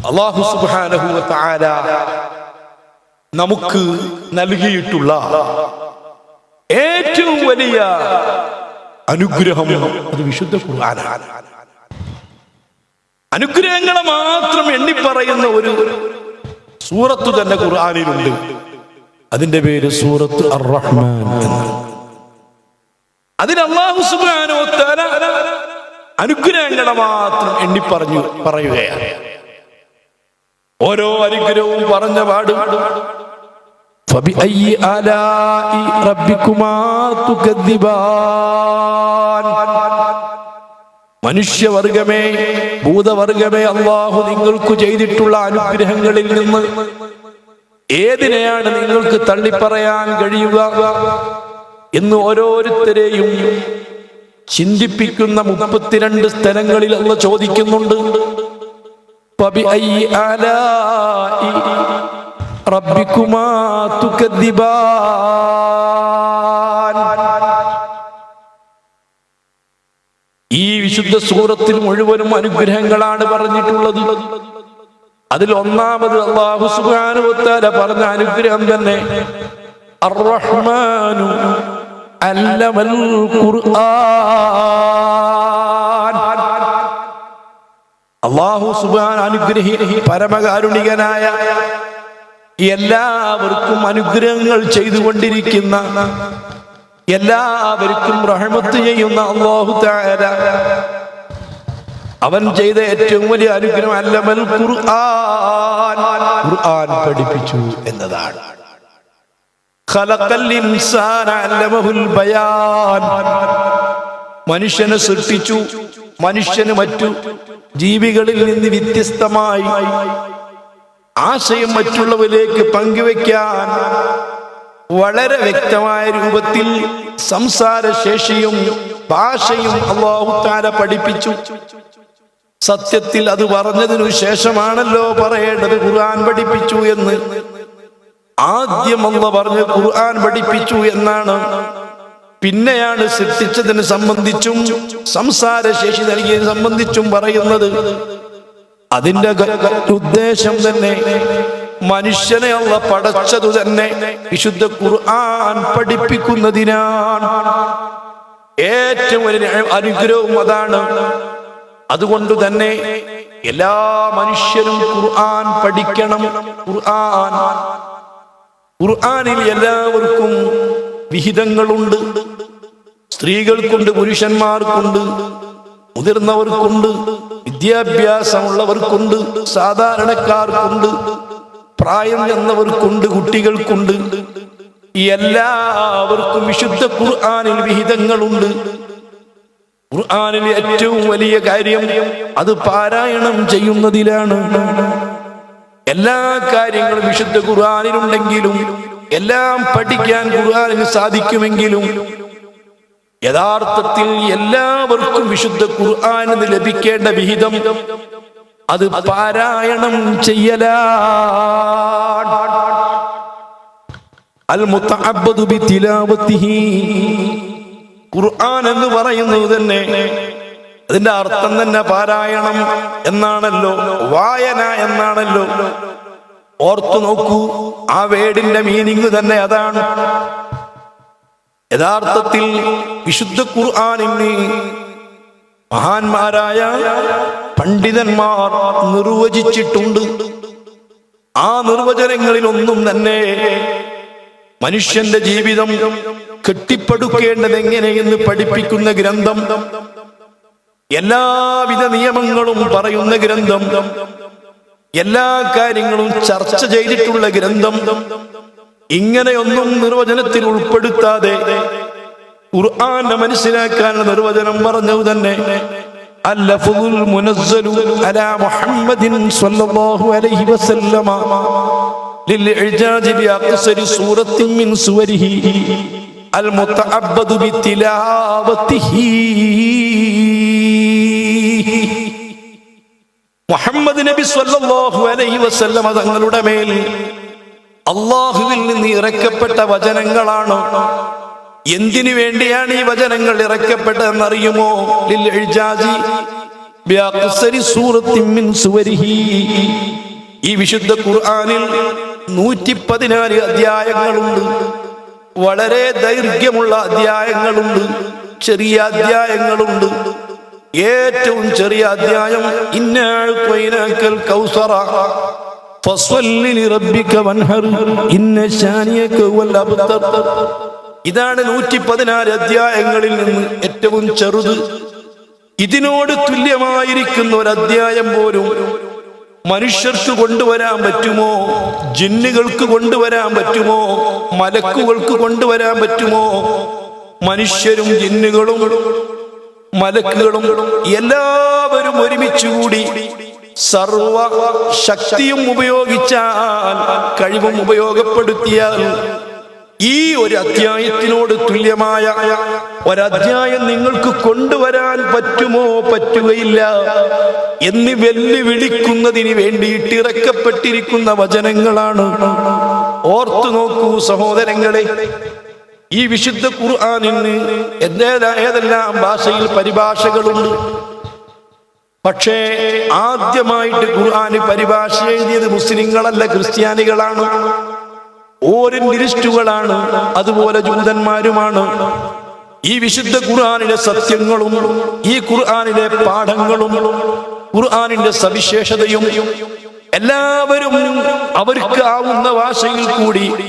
അല്ലാഹു സുബ്ഹാനഹു വ തആല നമുക്ക് നൽകിയിട്ടുള്ള ഏറ്റവും വലിയ അനുഗ്രഹം അത് വിശുദ്ധ ഖുർആനാണ്. അനുഗ്രഹങ്ങളെ മാത്രം എണ്ണിപ്പറയുന്ന ഒരു സൂറത്ത് തന്നെ ഖുർആനിലുണ്ട്. അതിന്റെ പേര് സൂറത്ത് അർ-റഹ്മാൻ എന്നാണ്. അതിന് അല്ലാഹു സുബ്ഹാനഹു വ തആല അനുഗ്രഹങ്ങളെ മാത്രം എണ്ണിപ്പറഞ്ഞു പറയുകയാണ്. ഓരോ അനുഗ്രഹവും പറഞ്ഞ പാട് ഫബിഅയ്യി ആലാഇ റബ്ബികുമാ തുകദ്ദിബാൻ. മനുഷ്യവർഗമേ, ഭൂതവർഗമേ, അല്ലാഹു നിങ്ങൾക്ക് ചെയ്തിട്ടുള്ള അനുഗ്രഹങ്ങളിൽ നിന്ന് ഏതിനെയാണ് നിങ്ങൾക്ക് തള്ളിപ്പറയാൻ കഴിയുക എന്ന് ഓരോരുത്തരെയും ചിന്തിപ്പിക്കുന്ന 32 സ്ഥലങ്ങളിൽ അല്ലാഹു ചോദിക്കുന്നുണ്ട്. ഫബിഅയ്യി ആലാഇ റബ്ബികുമാ തുകദ്ദിബാൻ. ഈ വിശുദ്ധ സൂറത്തിൽ മുഴുവനും അനുഗ്രഹങ്ങളാണ് പറഞ്ഞിട്ടുള്ളത്. അതിൽ ഒന്നാമത് അല്ലാഹു സുബ്ഹാനഹു വ തആല പറഞ്ഞ അനുഗ്രഹം തന്നെ അർ-റഹ്മാനു അല്ലമൽ ഖുർആൻ. അല്ലാഹു സുബ്ഹാനഹു അനുഗ്രഹി പരമകാരുണികനായ എല്ലാവർക്കും അനുഗ്രഹങ്ങൾ ചെയ്തുകൊണ്ടിരിക്കുന്ന, എല്ലാവർക്കും റഹ്മത്ത് ചെയ്യുന്ന അല്ലാഹു തആല അവൻ ചെയ്ത ഏറ്റവും വലിയ അനുഗ്രഹം അല്ലമൽ ഖുർആൻ, ഖുർആൻ പഠിപ്പിച്ചു എന്നതാണ്. ഖലഖൽ ഇൻസാന അല്ലമഹുൽ ബയാൻ. മനുഷ്യനെ സൃഷ്ടിച്ചു. മനുഷ്യന് മറ്റു ജീവികളിൽ നിന്ന് വ്യത്യസ്തമായി ആശയം മറ്റുള്ളവരിലേക്ക് പങ്കുവെക്കാൻ വളരെ വ്യക്തമായ രൂപത്തിൽ സംസാരശേഷിയും ഭാഷയും അല്ലാഹു തആല പഠിപ്പിച്ചു. സത്യത്തിൽ അത് പറഞ്ഞതിനു ശേഷമാണല്ലോ പറയേണ്ടത് ഖുർആൻ പഠിപ്പിച്ചു എന്ന്. ആദ്യം അല്ലാഹു പറഞ്ഞു ഖുർആൻ പഠിപ്പിച്ചു എന്നാണ്. പിന്നെയാണ് സൃഷ്ടിച്ചതിനെ സംബന്ധിച്ചും സംസാരശേഷി നൽകിയതിനെ സംബന്ധിച്ചും പറയുന്നത്. അതിന്റെ ഉദ്ദേശം തന്നെ മനുഷ്യനെ അല്ലാഹു പടച്ചതു തന്നെ വിശുദ്ധ ഖുർആൻ പഠിപ്പിക്കുന്നതിനാണ്. ഏറ്റവും വലിയ അനുഗ്രഹവും അതാണ്. അതുകൊണ്ട് തന്നെ എല്ലാ മനുഷ്യരും ഖുർആൻ പഠിക്കണം. ഖുർആനിൽ എല്ലാവർക്കും വിഹിതങ്ങളുണ്ട്. സ്ത്രീകൾക്കുണ്ട്, പുരുഷന്മാർക്കുണ്ട്, മുതിർന്നവർക്കുണ്ട്, വിദ്യാഭ്യാസമുള്ളവർക്കുണ്ട്, സാധാരണക്കാർക്കുണ്ട്, പ്രായം ചെന്നവർക്കുണ്ട്, കുട്ടികൾക്കുണ്ട്. എല്ലാവർക്കും വിശുദ്ധ ഖുർആനിൽ വിഹിതങ്ങളുണ്ട്. ഖുർആനിൽ ഏറ്റവും വലിയ കാര്യം അത് പാരായണം ചെയ്യുന്നതിലാണ്. എല്ലാ കാര്യങ്ങളും വിശുദ്ധ ഖുർആനിലുണ്ടെങ്കിലും എല്ലാം പഠിക്കാൻ ഖുർആനിന് സാധിക്കുമെങ്കിലും യഥാർത്ഥത്തിൽ എല്ലാവർക്കും വിശുദ്ധ ഖുർആനിൽ ലഭിക്കേണ്ട വിഹിതം അത് പാരായണം ചെയ്യലാണ്. അൽ മുതഅബ്ബദു ബിതിലാവതിഹി. ഖുർആൻ എന്ന് പറയുന്നത് തന്നെ അതിന്റെ അർത്ഥം തന്നെ പാരായണം എന്നാണല്ലോ, വായന എന്നാണല്ലോ. ഓർത്തു നോക്കൂ, ആ വേർഡിന്റെ മീനിങ് തന്നെ അതാണ്. യഥാർത്ഥത്തിൽ വിശുദ്ധ ഖുർആനിന് മഹാന്മാരായ പണ്ഡിതന്മാർ നിർവചിച്ചിട്ടുണ്ട്. ആ നിർവചനങ്ങളിൽ ഒന്നും തന്നെ മനുഷ്യന്റെ ജീവിതം കെട്ടിപ്പടുക്കേണ്ടത് എങ്ങനെയെന്ന് പഠിപ്പിക്കുന്ന ഗ്രന്ഥം, എല്ലാവിധ നിയമങ്ങളും പറയുന്ന ഗ്രന്ഥം, എല്ലാ കാര്യങ്ങളും ചർച്ച ചെയ്തിട്ടുള്ള ഗ്രന്ഥം, ഇങ്ങനെയൊന്നും നിർവചനത്തിൽ ഉൾപ്പെടുത്താതെ ഖുർആനെ മനസ്സിലാക്കാനുള്ള നിർവചനം പറഞ്ഞു തന്നെ അൽ-ലഫ്ദുൽ മുനസ്സലു അലാ മുഹമ്മദിൻ സ്വല്ലല്ലാഹു അലൈഹി വസല്ലമ ലിൽ-ഇഅ്ജാജി ബിഅഖ്സരി സൂറത്തിൻ മിൻ സുവരിഹി അൽ-മുതഅബ്ബദു ബിതിലാവതിഹി. മുഹമ്മദ് നബി സ്വല്ലല്ലാഹു അലൈഹി വസല്ലമ തങ്ങളുടെ മേൽ അല്ലാഹുവിൽ നിന്ന് ഇറക്കപ്പെട്ട വചനങ്ങളാണ്. എന്തിനു വേണ്ടിയാണ് ഈ വചനങ്ങൾ ഇറക്കപ്പെട്ടതെന്നറിയുമോ? ലിൽ ഇജാജി, ബിഅഖ്സരി സൂറത്തിൻ മിൻ സുവരിഹി. ഈ വിശുദ്ധ ഖുർആനിൽ 114 അധ്യായങ്ങളുണ്ട്. വളരെ ദൈർഘ്യമുള്ള അധ്യായങ്ങളുണ്ട്, ചെറിയ അധ്യായങ്ങളുണ്ട്. ഏറ്റവും ചെറിയ അധ്യായം ഇന്നാ അഅ്തൈനാക്കൽ കൗസറ ഫസ്വല്ലി ലിറബ്ബിക വൻഹർ ഇന്ന ശാനിയക ഹുവൽ അബ്തർ. ഇതാണ് 114 അധ്യായങ്ങളിൽ നിന്ന് ഏറ്റവും ചെറുത്. ഇതിനോട് തുല്യമായിരിക്കുന്ന ഒരു അധ്യായം പോലും മനുഷ്യർക്ക് കൊണ്ടുവരാൻ പറ്റുമോ? ജിന്നുകൾക്ക് കൊണ്ടുവരാൻ പറ്റുമോ? മലക്കുകൾക്ക് കൊണ്ടുവരാൻ പറ്റുമോ? മനുഷ്യരും ജിന്നുകളും മലക്കുകളും എല്ലാവരും ഒരുമിച്ചുകൂടി സർവ ശക്തിയും ഉപയോഗിച്ചാൽ, കഴിവും ഉപയോഗപ്പെടുത്തിയാൽ ഈ ഒരു അധ്യായത്തിനോട് തുല്യമായ ഒരധ്യായം നിങ്ങൾക്ക് കൊണ്ടുവരാൻ പറ്റുമോ? പറ്റുകയില്ല എന്ന് വെല്ലുവിളിക്കുന്നതിന് വേണ്ടിയിട്ട് ഇറക്കപ്പെട്ടിരിക്കുന്ന വചനങ്ങളാണ്. ഓർത്തു നോക്കൂ സഹോദരങ്ങളെ, ഈ വിശുദ്ധ ഖുർആനിന് ഏതെല്ലാം ഭാഷയിൽ പരിഭാഷകളുണ്ട്. പക്ഷേ ആദ്യമായിട്ട് ഖുർആന് പരിഭാഷ എഴുതിയത് മുസ്ലിങ്ങളല്ല, ക്രിസ്ത്യാനികളാണ്, ഓറിയന്റലിസ്റ്റുകളാണ്, അതുപോലെ ജൂതന്മാരുമാണ്. ഈ വിശുദ്ധ ഖുർആനിലെ സത്യങ്ങളും ഈ ഖുർആനിലെ പാഠങ്ങളും ഖുർആനിന്റെ സവിശേഷതയും എല്ലാവരും അവർക്ക് ആവുന്ന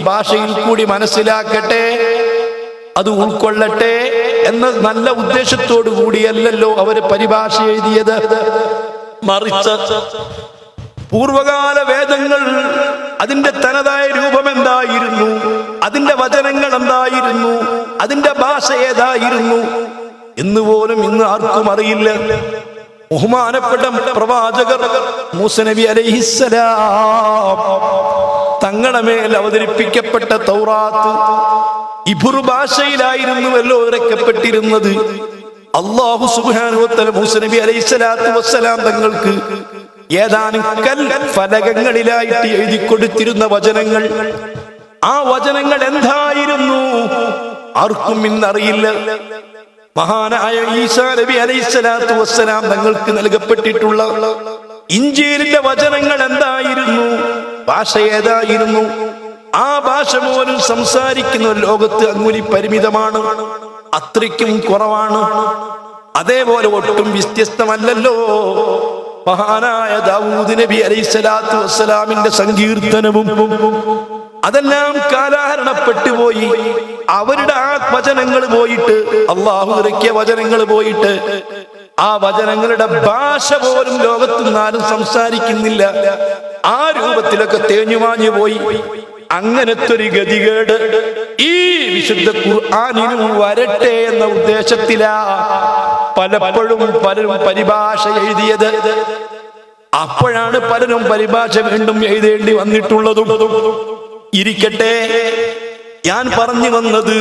ഭാഷയിൽ കൂടി മനസ്സിലാക്കട്ടെ, അത് ഉൾക്കൊള്ളട്ടെ എന്ന നല്ല ഉദ്ദേശത്തോടു കൂടിയല്ലല്ലോ അവര് പരിഭാഷ എഴുതിയത്. മറിച്ച് പൂർവകാല വേദങ്ങൾ അതിന്റെ തനതായ രൂപം എന്തായിരുന്നു, അതിന്റെ വചനങ്ങൾ എന്തായിരുന്നു, അതിന്റെ ഭാഷ ഏതായിരുന്നു എന്ന് പോലും ഇന്ന് ആർക്കും അറിയില്ല. ബഹുമാനപ്പെട്ട പ്രവാചകർ മൂസ നബി അലൈഹിസ്സലാം തങ്ങളുടെ മേൽ അവതരിപ്പിക്കപ്പെട്ട തൗറാത്ത് ഇബ്രു ഭാഷയിലായിരുന്നുവല്ലോ ഇറക്കപ്പെട്ടിരുന്നത്. അല്ലാഹു സുബ്ഹാനഹു വ തആല മൂസ നബി അലൈഹിസ്സലാത്തു വസ്സലാം തങ്ങൾക്ക് ഏതാനും ഫലകങ്ങളിലായിട്ട് എഴുതി കൊടുത്തിരുന്ന വചനങ്ങൾ, ആ വചനങ്ങൾ എന്തായിരുന്നു ആർക്കും ഇന്നറിയില്ല. മഹാനായ ഈസാ നബി അലൈഹിസ്സലാത്തു വസ്സലാം തങ്ങൾക്ക് നൽകപ്പെട്ടിട്ടുള്ള ഇഞ്ചീലിന്റെ വചനങ്ങൾ എന്തായിരുന്നു, ഭാഷ ഏതായിരുന്നു, ആ ഭാഷ പോലും സംസാരിക്കുന്ന ലോകത്ത് അങ്ങുലി പരിമിതമാണ്, അത്രയ്ക്കും കുറവാണ്. അതേപോലെ ഒട്ടും വ്യത്യസ്തമല്ലല്ലോ മഹാനായ ദാവൂദ് നബി അലൈഹിസ്സലാത്തു വസ്സലാമിന്റെ സങ്കീർത്തനവും. അതെല്ലാം കാലഹരണപ്പെട്ടു പോയി. അവരുടെ ആ വചനങ്ങൾ പോയിട്ട്, അള്ളാഹു ഇറക്കിയ വചനങ്ങൾ പോയിട്ട്, ആ വചനങ്ങളുടെ ഭാഷ പോലും ലോകത്തുനിന്നാലും സംസാരിക്കുന്നില്ല. ആ രൂപത്തിലൊക്കെ തേഞ്ഞുമാഞ്ഞു പോയി. അങ്ങനത്തെ ഒരു ഗതികേട് ഈ വിശുദ്ധ ഖുർആനിനും വരട്ടെ എന്ന ഉദ്ദേശത്തിലാ പലപ്പോഴും പലരും പരിഭാഷ എഴുതിയത്. അപ്പോഴാണ് പലരും പരിഭാഷ വീണ്ടും എഴുതേണ്ടി വന്നിട്ടുള്ളതും. ഇരിക്കട്ടെ, ഞാൻ പറഞ്ഞു വന്നത്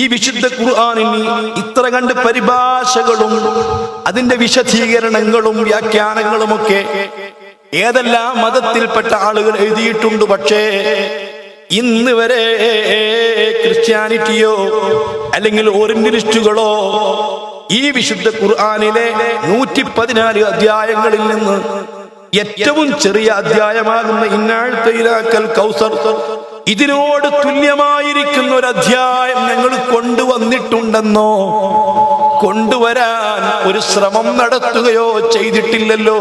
ഈ വിശുദ്ധ ഖുർആനിന് ഇത്ര കണ്ട് പരിഭാഷകളും അതിന്റെ വിശദീകരണങ്ങളും വ്യാഖ്യാനങ്ങളും ഒക്കെ ഏതെല്ലാം മതത്തിൽപ്പെട്ട ആളുകൾ എഴുതിയിട്ടുണ്ട്. പക്ഷേ ഇന്ന് വരെ ക്രിസ്ത്യാനിറ്റിയോ അല്ലെങ്കിൽ ഓറിയന്റലിസ്റ്റുകളോ ഈ വിശുദ്ധ ഖുർആനിലെ 114 അധ്യായങ്ങളിൽ നിന്ന് ഏറ്റവും ചെറിയ അധ്യായമാകുന്ന ഇന്നാ അഅ്തൈനാക്കൽ കൗസർ, ഇതിനോട് തുല്യമായിരിക്കുന്ന ഒരു അധ്യായം ഞങ്ങൾ കൊണ്ടുവന്നിട്ടുണ്ടെന്നോ കൊണ്ടുവരാൻ ഒരു ശ്രമം നടത്തുകയോ ചെയ്തിട്ടില്ലല്ലോ,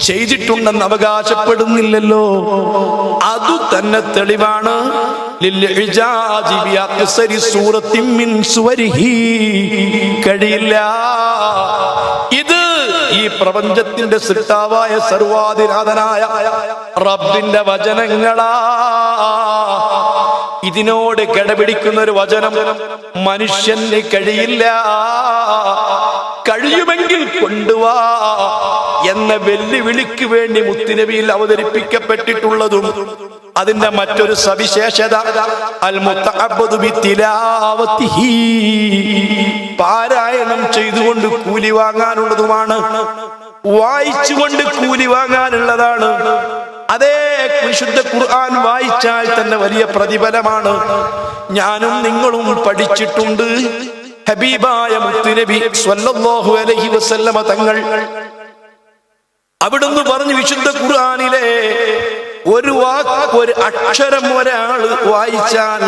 ചെയ്തിട്ടുണ്ടെന്ന് അവകാശപ്പെടുന്നില്ലല്ലോ. അതു തന്നെ തെളിവാണ്. കഴിയില്ല. ഇത് ഈ പ്രപഞ്ചത്തിന്റെ സൃഷ്ടാവായ സർവാധിനാഥനായ റബ്ബിന്റെ വചനങ്ങളാ. ഇതിനോട് കിടപിടിക്കുന്ന ഒരു വചനം മനുഷ്യന് കഴിയില്ല. കഴിയുമെങ്കിൽ കൊണ്ടുവാ എന്ന വെല്ലുവിളിക്ക് വേണ്ടി മുത്തുനബിയിൽ അവതരിപ്പിക്കപ്പെട്ടിട്ടുള്ളതും അതിന്റെ മറ്റൊരു സവിശേഷത അൽ മുതഅബ്ബദു ബിതിലാവതിഹി, പാരായണം ചെയ്തുകൊണ്ട് കൂലി വാങ്ങാനുള്ളതുമാണ്, വായിച്ചുകൊണ്ട് കൂലി വാങ്ങാനുള്ളതാണ്. അതേ വിശുദ്ധ ഖുർആൻ വായിച്ചാൽ തന്നെ വലിയ പ്രതിഫലമാണ്. ഞാനും നിങ്ങളും പഠിച്ചിട്ടുണ്ട്, ഹബീബായ മുത്തുനബി സ്വല്ലല്ലാഹു അലൈഹി വസല്ലമ തങ്ങൾ അവിടുന്ന് പറഞ്ഞു, വിശുദ്ധ ഖുർആനിലെ ഒരു വാക്ക്, ഒരു അക്ഷരം ഒരാൾ വായിച്ചാൽ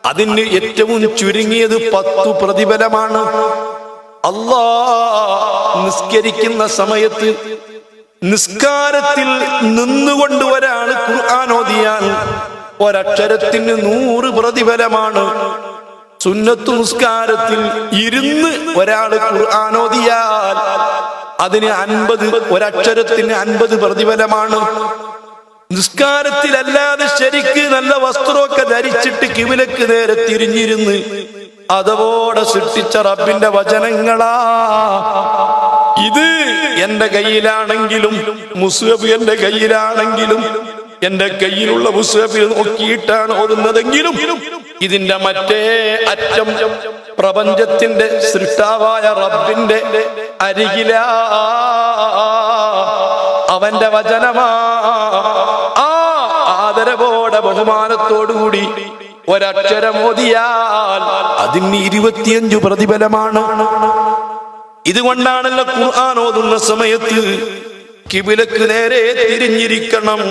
അതിന് ഏറ്റവും ചുരുങ്ങിയത് 10 പ്രതിഫലമാണ്. നിസ്കരിക്കുന്ന സമയത്ത് നിസ്കാരത്തിൽ നിന്നുകൊണ്ട് ഒരാൾ ഖുർആൻ ഓതിയാൽ ഒരക്ഷരത്തിന് 100 പ്രതിഫലമാണ്. സുന്നത്തു നിസ്കാരത്തിൽ ഇരുന്ന് ഒരാൾ ഖുർആൻ ഓതിയാൽ അതിന് 50, ഒരക്ഷരത്തിന് 50 പ്രതിഫലമാണ്. നിസ്കാരത്തിലല്ലാതെ ശരിക്ക് നല്ല വസ്ത്രമൊക്കെ ധരിച്ചിട്ട് കിബിലക്ക് നേരെ തിരിഞ്ഞിരുന്ന് അതോടെ സൃഷ്ടിച്ച റബ്ബിന്റെ വചനങ്ങളാ ഇത്. എന്റെ കയ്യിലാണെങ്കിലും മുസ്ഹഫ് എന്റെ കയ്യിലാണെങ്കിലും എന്റെ കയ്യിലുള്ള മുസ്ഹഫിൽ നോക്കിയിട്ടാണ് ഓതുന്നതെങ്കിലും ഇതിന്റെ മറ്റേ അറ്റം പ്രപഞ്ചത്തിന്റെ സൃഷ്ടാവായ റബ്ബിന്റെ അരികിലാ, അവന്റെ വചനമാ. ആ ആദരവോടെ ബഹുമാനത്തോടുകൂടി ഒരക്ഷരം ഓതിയാൽ അതിന് 25 പ്രതിഫലമാണ്. ഇതുകൊണ്ടാണല്ലോ ഖുർആൻ ഓതുന്ന സമയത്ത് കിബിലക്ക് നേരെ തിരിഞ്ഞിരിക്കണം.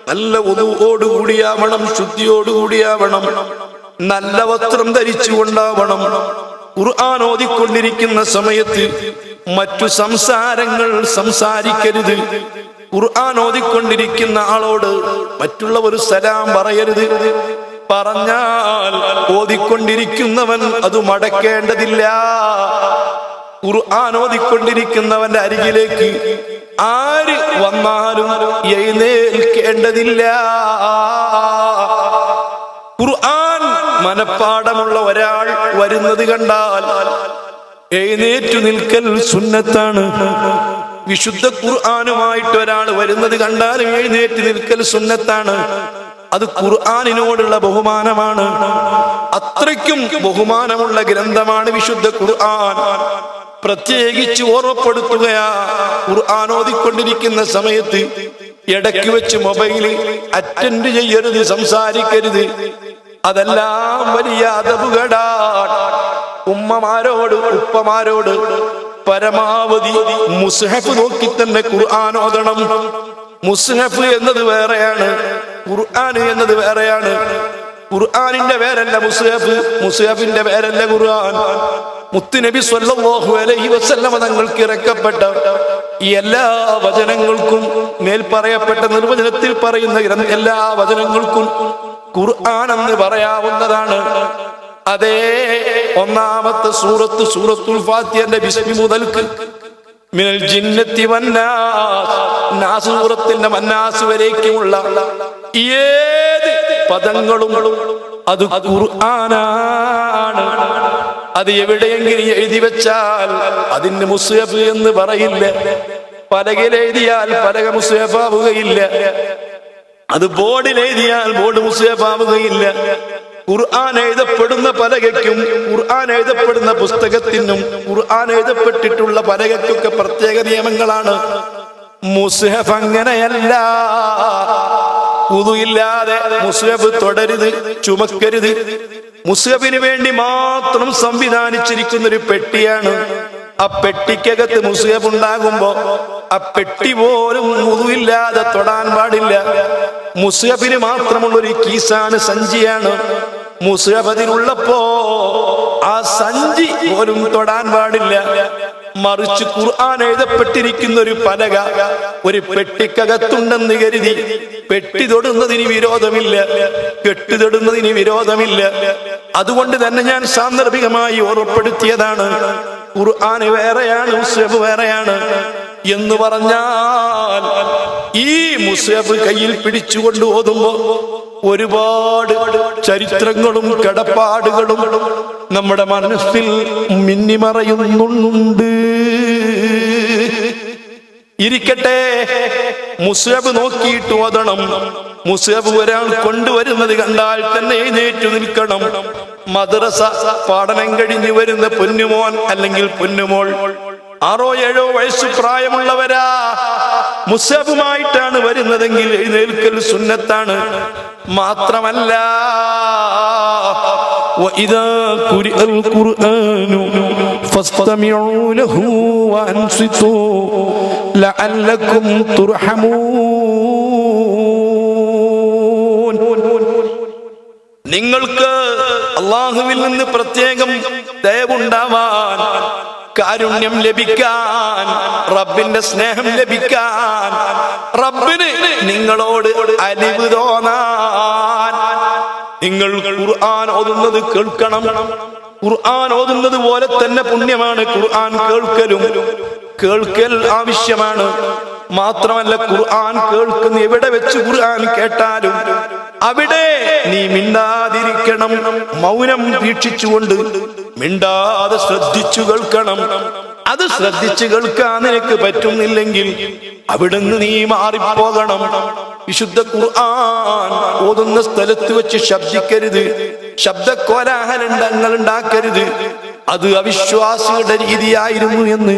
നല്ല വുദൂഓടുകൂടിയാവണം, ശുദ്ധിയോടുകൂടിയാവണം, നല്ല വസ്ത്രം ധരിച്ചുകൊണ്ടാവണം. ഖുർആൻ ഓതിക്കൊണ്ടിരിക്കുന്ന സമയത്ത് മറ്റു സംസാരങ്ങൾ സംസാരിക്കരുത്. ഖുർആൻ ഓതിക്കൊണ്ടിരിക്കുന്ന ആളോട് മറ്റുള്ളവർ സലാം പറയരുത്. പറഞ്ഞാൽ ഓതിക്കൊണ്ടിരിക്കുന്നവൻ അത് മടക്കേണ്ടതില്ല. ഖുർആൻ ഓതിക്കൊണ്ടിരിക്കുന്നവന്റെ അരികിലേക്ക് ആര് വന്നാലും എഴുന്നേൽക്കേണ്ടതില്ല. ഖുർആൻ മനപ്പാഠമുള്ള ഒരാൾ വരുന്നത് കണ്ടാൽ എഴുന്നേറ്റു നിൽക്കൽ സുന്നത്താണ്. വിശുദ്ധ ഖുർആനുമായിട്ട് ഒരാൾ വരുന്നത് കണ്ടാൽ എഴുന്നേറ്റ് നിൽക്കൽ സുന്നത്താണ്. അത് ഖുർആനിനോടുള്ള ബഹുമാനമാണ്. അത്രയ്ക്കും ബഹുമാനമുള്ള ഗ്രന്ഥമാണ് വിശുദ്ധ ഖുർആൻ. പ്രത്യേകിച്ച് ഓർമ്മപ്പെടുത്തുകയാ, ഖുർആൻ ഓതിക്കൊണ്ടിരിക്കുന്ന സമയത്ത് ഇടയ്ക്ക് വെച്ച് മൊബൈല് അറ്റൻഡ് ചെയ്യരുത്, സംസാരിക്കരുത്. അതെല്ലാം വലിയ അദബുകേടാണ്. ഉമ്മമാരോട് ഉപ്പമാരോട് പരമാവധി മുസ്ഹഫ് നോക്കി തന്നെ ഖുർആൻ ഓതണം. മുസ്ഹഫ് എന്നത് വേറെയാണ്, ഖുർആൻ എന്നത് വേറെയാണ്. ഖുർആനിന്റെ പേരല്ല മുസ്ഹഫ്, മുസ്ഹഫിന്റെ പേരല്ല ഖുർആൻ. മുത്തുനബി സ്വല്ലല്ലാഹു അലൈഹി വസല്ലമ തങ്ങൾക്ക് ഇറക്കപ്പെട്ട ഈ എല്ലാ വചനങ്ങൾക്കും മേൽ പറയപ്പെട്ട നിർവചനത്തിൽ പറയുന്ന എല്ലാ വചനങ്ങൾക്കും ഖുർആൻ എന്ന് പറയാവുന്നതാണ്. അതേ ഒന്നാമത്തെ സൂറത്ത് സൂറത്തുൽ ഫാത്തിഹയുടെ ബിസ്മി മുതൽക്ക് മിനൽ ജിന്നത്തി വന്നാസ് സൂറത്തിന്റെ മന്നാസ് വരേക്കുമുള്ള ഏത് പദങ്ങളും അത് ഖുർആനാണ്. അത് എവിടെയെങ്കിലും എഴുതി വെച്ചാൽ അതിന് മുസ്ഹഫ് എന്ന് പറയില്ല. പലകയിൽ എഴുതിയാൽ പലക മുസ്ഹഫ് ആവുകയില്ല. അത് ബോർഡിൽ എഴുതിയാൽ ബോർഡ് മുസ്ഹഫ് ആവുകയില്ല. ഖുർആൻ എഴുതപ്പെടുന്ന പലകയ്ക്കും ഖുർആൻ എഴുതപ്പെടുന്ന പുസ്തകത്തിനും ഖുർആൻ എഴുതപ്പെട്ടിട്ടുള്ള പലകയ്ക്കൊക്കെ പ്രത്യേക നിയമങ്ങളാണ്. മുസ്ഹഫ് അങ്ങനെയല്ല. ഉദുഇല്ലാതെ മുസ്ഹഫ് തൊടരുത്, ചുമക്കരുത്. മുസ്ഹഫിന് വേണ്ടി മാത്രം സംവിധാനിച്ചിരിക്കുന്ന ഒരു പെട്ടിയാണ്. ആ പെട്ടിക്കകത്ത് മുസ്ഹഫ് ഉണ്ടാകുമ്പോ ആ പെട്ടി പോലും ഉദുഇല്ലാതെ തൊടാൻ പാടില്ല. മുസ്ഹഫിന് മാത്രമുള്ളൊരു കീസാണ്, സഞ്ചിയാണ്. മുസ്ഹഫ് അതിലുള്ളപ്പോ ആ സഞ്ചി പോലും തൊടാൻ പാടില്ല. മറിച്ച് ഖുർആൻ എഴുതപ്പെട്ടിരിക്കുന്ന ഒരു പലക ഒരു പെട്ടിക്കകത്തുണ്ടെന്ന് കരുതി പെട്ടി തൊടുന്നതിന് വിരോധമില്ല, കെട്ടുതൊടുന്നതിന് വിരോധമില്ല. അതുകൊണ്ട് തന്നെ ഞാൻ സാന്ദർഭികമായി ഓർമ്മപ്പെടുത്തിയതാണ്, ഖുർആൻ വേറെയാണ്, മുസ്ഹഫ് വേറെയാണ് എന്ന് പറഞ്ഞാൽ ഈ മുസ്ഹഫ് കയ്യിൽ പിടിച്ചുകൊണ്ട് ഓതുമ്പോ ഒരുപാട് ചരിത്രങ്ങളും കടപ്പാടുകളും നമ്മുടെ മനസ്സിൽ മിന്നിമറയുന്നുണ്ട്. ഇരിക്കട്ടെ, മുസ്ഹഫ് നോക്കിയിട്ട് ഓതണം. മുസ്ഹഫ് ഒരാൾ കൊണ്ടുവരുന്നത് കണ്ടാൽ തന്നെ എഴുന്നേറ്റു നിൽക്കണം. മദ്രസ പഠനം കഴിഞ്ഞ് വരുന്ന പൊന്നുമോൻ അല്ലെങ്കിൽ പൊന്നുമോൾ 6-7 വയസ്സ് പ്രായമുള്ളവരാ മുസ്ഹഫുമായിട്ടാണ് വരുന്നതെങ്കിൽ എഴുന്നേൽക്കൽ സുന്നത്താണ്. മാത്രമല്ല വഇദാ ഖുരിഅൽ ഖുർആനു ഫസ്തമിഉ ലഹു വഅൻസിതു ലഅല്ലകും തുർഹമൂൻ. നിങ്ങൾക്ക് അല്ലാഹുവിൽ നിന്ന് പ്രത്യേകം ദയവുണ്ടാവാൻ, കാരുണ്യം ലഭിക്കാൻ, റബ്ബിന്റെ സ്നേഹം ലഭിക്കാൻ, റബ്ബിന് നിങ്ങളോട് അലിവ് തോന്നാൻ നിങ്ങൾ ഖുർആൻ ഓതുന്നത് കേൾക്കണം. ഖുർആൻ ഓതുന്നത് പോലെ തന്നെ പുണ്യമാണ് ഖുർആൻ കേൾക്കലും. കേൾക്കൽ ആവശ്യമാണ്. മാത്രമല്ല, ഖുർആൻ കേൾക്കുന്ന എവിടെ വെച്ച് ഖുർആൻ കേട്ടാലും അവിടെ നീ മിണ്ടാതിരിക്കണം. മൗനം വീക്ഷിച്ചുകൊണ്ട് മിണ്ടാതെ ശ്രദ്ധിച്ചു കേൾക്കണം. അത് ശ്രദ്ധിച്ചു കേൾക്കാൻ നിനക്ക് പറ്റുന്നില്ലെങ്കിൽ അവിടുന്ന് നീ മാറിപ്പോകണം. വിശുദ്ധ ഖുർആൻ ഓതുന്ന സ്ഥലത്ത് വെച്ച് ശബ്ദിക്കരുത്, ശബ്ദകോലാഹലങ്ങൾ ഉണ്ടാക്കരുത്. അത് അവിശ്വാസിയുടെ രീതിയായിരുന്നു എന്ന്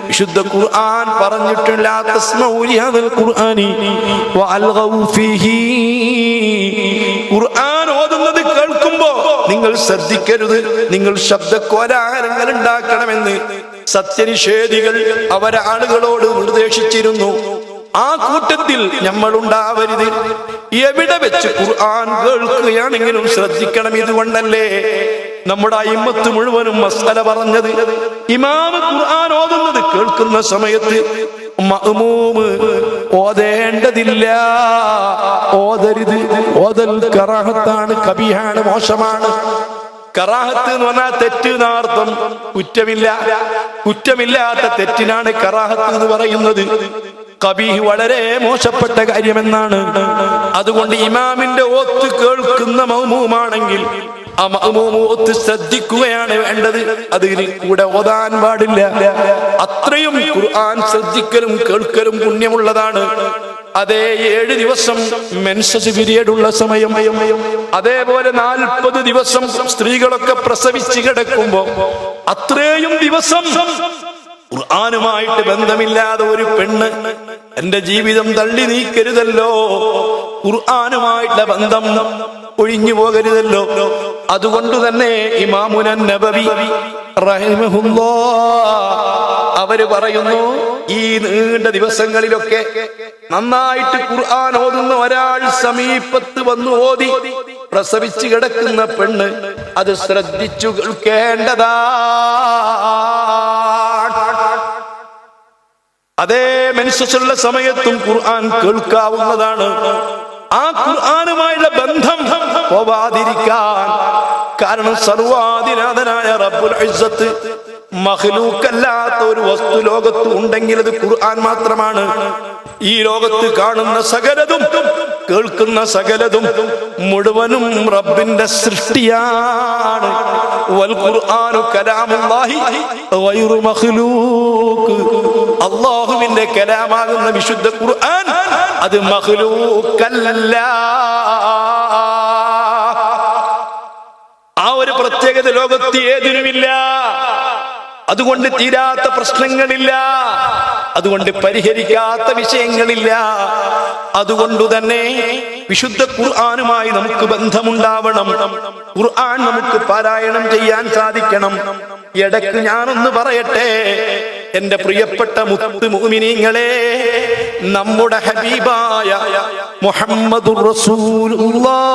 വിശുദ്ധ ഖുർആൻ പറഞ്ഞിട്ടില്ല. ഖുർആൻ ഓതുന്നത് കേൾക്കുമ്പോ നിങ്ങൾ ശ്രദ്ധിക്കരുത്, നിങ്ങൾ ശബ്ദകോലാഹലങ്ങൾ ഉണ്ടാക്കണമെന്ന് സത്യനിഷേധികൾ അവരെ ആളുകളോട് നിർദ്ദേശിച്ചിരുന്നു. ആ കൂട്ടത്തിൽ നമ്മൾ ഉണ്ടാവരുത്. എവിടെ വെച്ച് ഖുർആൻ കേൾക്കുകയാണെങ്കിലും ശ്രദ്ധിക്കണം. ഇതുകൊണ്ടല്ലേ നമ്മുടെ അയിമ്മത്ത് മുഴുവനും മസ്അല പറഞ്ഞത്. ഇമാം ഖുർആൻ ഓതുന്നത് കേൾക്കുന്ന സമയത്ത് മഅ്മൂമ് ഓതേണ്ടതില്ല, ഓതരുത്. ഓതൽ കറാഹത്താണ്, കബീഹാണ്, മോശമാണ്. കറാഹത്ത് എന്ന് പറഞ്ഞാൽ തെറ്റ് എന്നർത്ഥം. കുറ്റമില്ലാത്ത തെറ്റിനാണ് കറാഹത്ത് എന്ന് പറയുന്നത്. കബീഹ് വളരെ മോശപ്പെട്ട കാര്യമെന്നാണ്. അതുകൊണ്ട് ഇമാമിന്റെ ഓത്ത് കേൾക്കുന്ന മഅ്മൂമാണെങ്കിൽ ആ മഅ്മൂം ഓത്ത് ശ്രദ്ധിക്കുകയാണ് വേണ്ടത്. അതിന് കൂടെ ഓതാൻ പാടില്ല. അത്രയും ഖുർആൻ ശ്രദ്ധിക്കലും കേൾക്കലും പുണ്യമുള്ളതാണ്. അതേ 7 ദിവസം മെൻസസ് പീരിയഡ് ഉള്ള സമയം, അതേപോലെ 40 ദിവസം സ്ത്രീകളൊക്കെ പ്രസവിച്ച് കിടക്കുമ്പോ അത്രയും ദിവസം ഖുർആനുമായിട്ട് ബന്ധമില്ലാതെ ഒരു പെണ്ണ് എന്റെ ജീവിതം തള്ളി നീക്കരുതല്ലോ, ഖുർആനുമായിട്ടുള്ള ബന്ധം ഒഴിഞ്ഞു പോകരുതല്ലോ. അതുകൊണ്ട് തന്നെ ഇമാമുന നബവി റഹിമഹുല്ലാഹ് അവര് പറയുന്നു, ഈ നീണ്ട ദിവസങ്ങളിലൊക്കെ നന്നായിട്ട് ഖുർആൻ ഓതുന്ന ഒരാൾ സമീപത്ത് വന്ന് ഓതി പ്രസവിച്ച് കിടക്കുന്ന പെണ്ണ് അത് ശ്രദ്ധിച്ചു കേൾക്കേണ്ടതാ. അതേ മെൻസസുള്ള സമയത്തും ഖുർആൻ കേൾക്കാവുന്നതാണ്. ആ ഖുർആനുമായുള്ള ബന്ധം പോവാതിരിക്കാൻ. കാരണം സർവാധിനാഥനായ റബ്ബുൽ ഇസ്സത്ത് മഖ്ലൂക്കല്ലാത്ത ഒരു വസ്തു ലോകത്ത് ഉണ്ടെങ്കിൽ അത് ഖുർആൻ മാത്രമാണ്. ഈ ലോകത്ത് കാണുന്ന സകലതും കേൾക്കുന്ന സകലതും മുഴുവനും റബ്ബിന്റെ സൃഷ്ടിയാണ്. വൽ ഖുർആനു കലാമുല്ലാഹി ഗൈറു മഖ്ലൂഖ്. അല്ലാഹുവിന്റെ കലാമാകുന്ന വിശുദ്ധ ഖുർആൻ അത് മഖ്ലൂക്കല്ല. ആ ഒരു പ്രത്യേകത ലോകത്ത് ഏതിനുമില്ല. അതുകൊണ്ട് തീരാത്ത പ്രശ്നങ്ങളില്ല, അതുകൊണ്ട് പരിഹരിക്കാത്ത വിഷയങ്ങളില്ല. അതുകൊണ്ട് തന്നെ വിശുദ്ധ ഖുർആനുമായി നമുക്ക് ബന്ധമുണ്ടാവണം. ഖുർആൻ നമുക്ക് പാരായണം ചെയ്യാൻ സാധിക്കണം. ഇടയ്ക്ക് ഞാനൊന്ന് പറയട്ടെ, എന്റെ പ്രിയപ്പെട്ട മുത്ത് മുഅ്മിനീങ്ങളെ, നമ്മുടെ ഹബീബായ മുഹമ്മദുർ റസൂലുള്ളാഹ്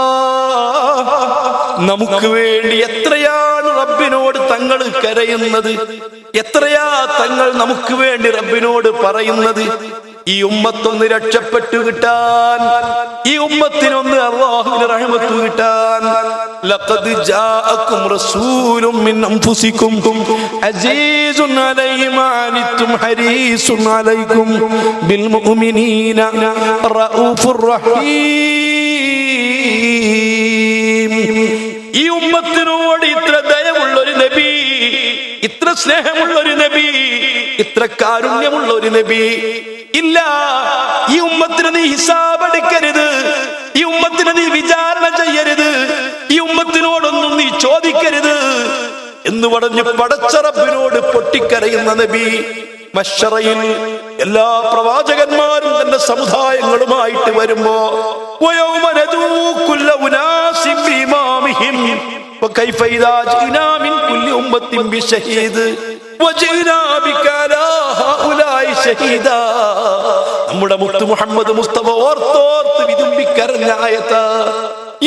നമുക്ക് വേണ്ടി എത്രയാണ് റബ്ബിനോട് തങ്ങൾ കരയുന്നത്, എത്രയാ തങ്ങൾ നമുക്ക് വേണ്ടി റബ്ബിനോട് പറയുന്നത്. ഈ ഉമ്മത്തൊന്ന് രക്ഷപ്പെട്ടു കിട്ടാൻ, ഈ ഉമ്മത്തിനൊന്ന് അല്ലാഹുവിന്റെ റഹ്മത്ത് കിട്ടാൻ. ലഖദ് ജാഅകും റസൂലും മിൻ അൻഫുസികും അസീസുൻ അലൈഹി മാ അനിത്തും ഹരീസുൻ അലൈക്കും ബിൽ മുഅ്മിനീന റഊഫുർ റഹീം. ഈ ഉമ്മത്തിനോട് ഇത്ര ദയവുള്ള ഒരു നബി, ഇത്ര സ്നേഹമുള്ള ഒരു നബി, ഇത്ര കാരുണ്യമുള്ള ഒരു നബി ഇല്ല. ഈ ഉമ്മത്തിന് നീ ഹിസാബ് എടുക്കരുത്, ഈ ഉമ്മത്തിന് നീ വിചാരണ ചെയ്യരുത്, ഈ ഉമ്മത്തിനോടൊന്നും നീ ചോദിക്കരുത് എന്ന് പറഞ്ഞ് പടച്ച റബ്ബിനോട് പൊട്ടിക്കരയുന്ന നബി. മശ്ശറയിൽ എല്ലാ പ്രവാചകന്മാരും തന്റെ സമുദായങ്ങളുമായിട്ട് വരുമ്പോ വകൈഫ ഇദാ ജീനാ മിൻ കുല്ലി ഉമ്മത്തിൻ ബിശഹീദ് വജീനാ ബിക അലാ ഹൗലായി ഷഹീദാ. നമ്മുടെ മുത്ത് മുഹമ്മദ് മുസ്തഫ ഓർത്തോർത്ത് വിതുമ്പിക്കരഞ്ഞ ആയത്ത്.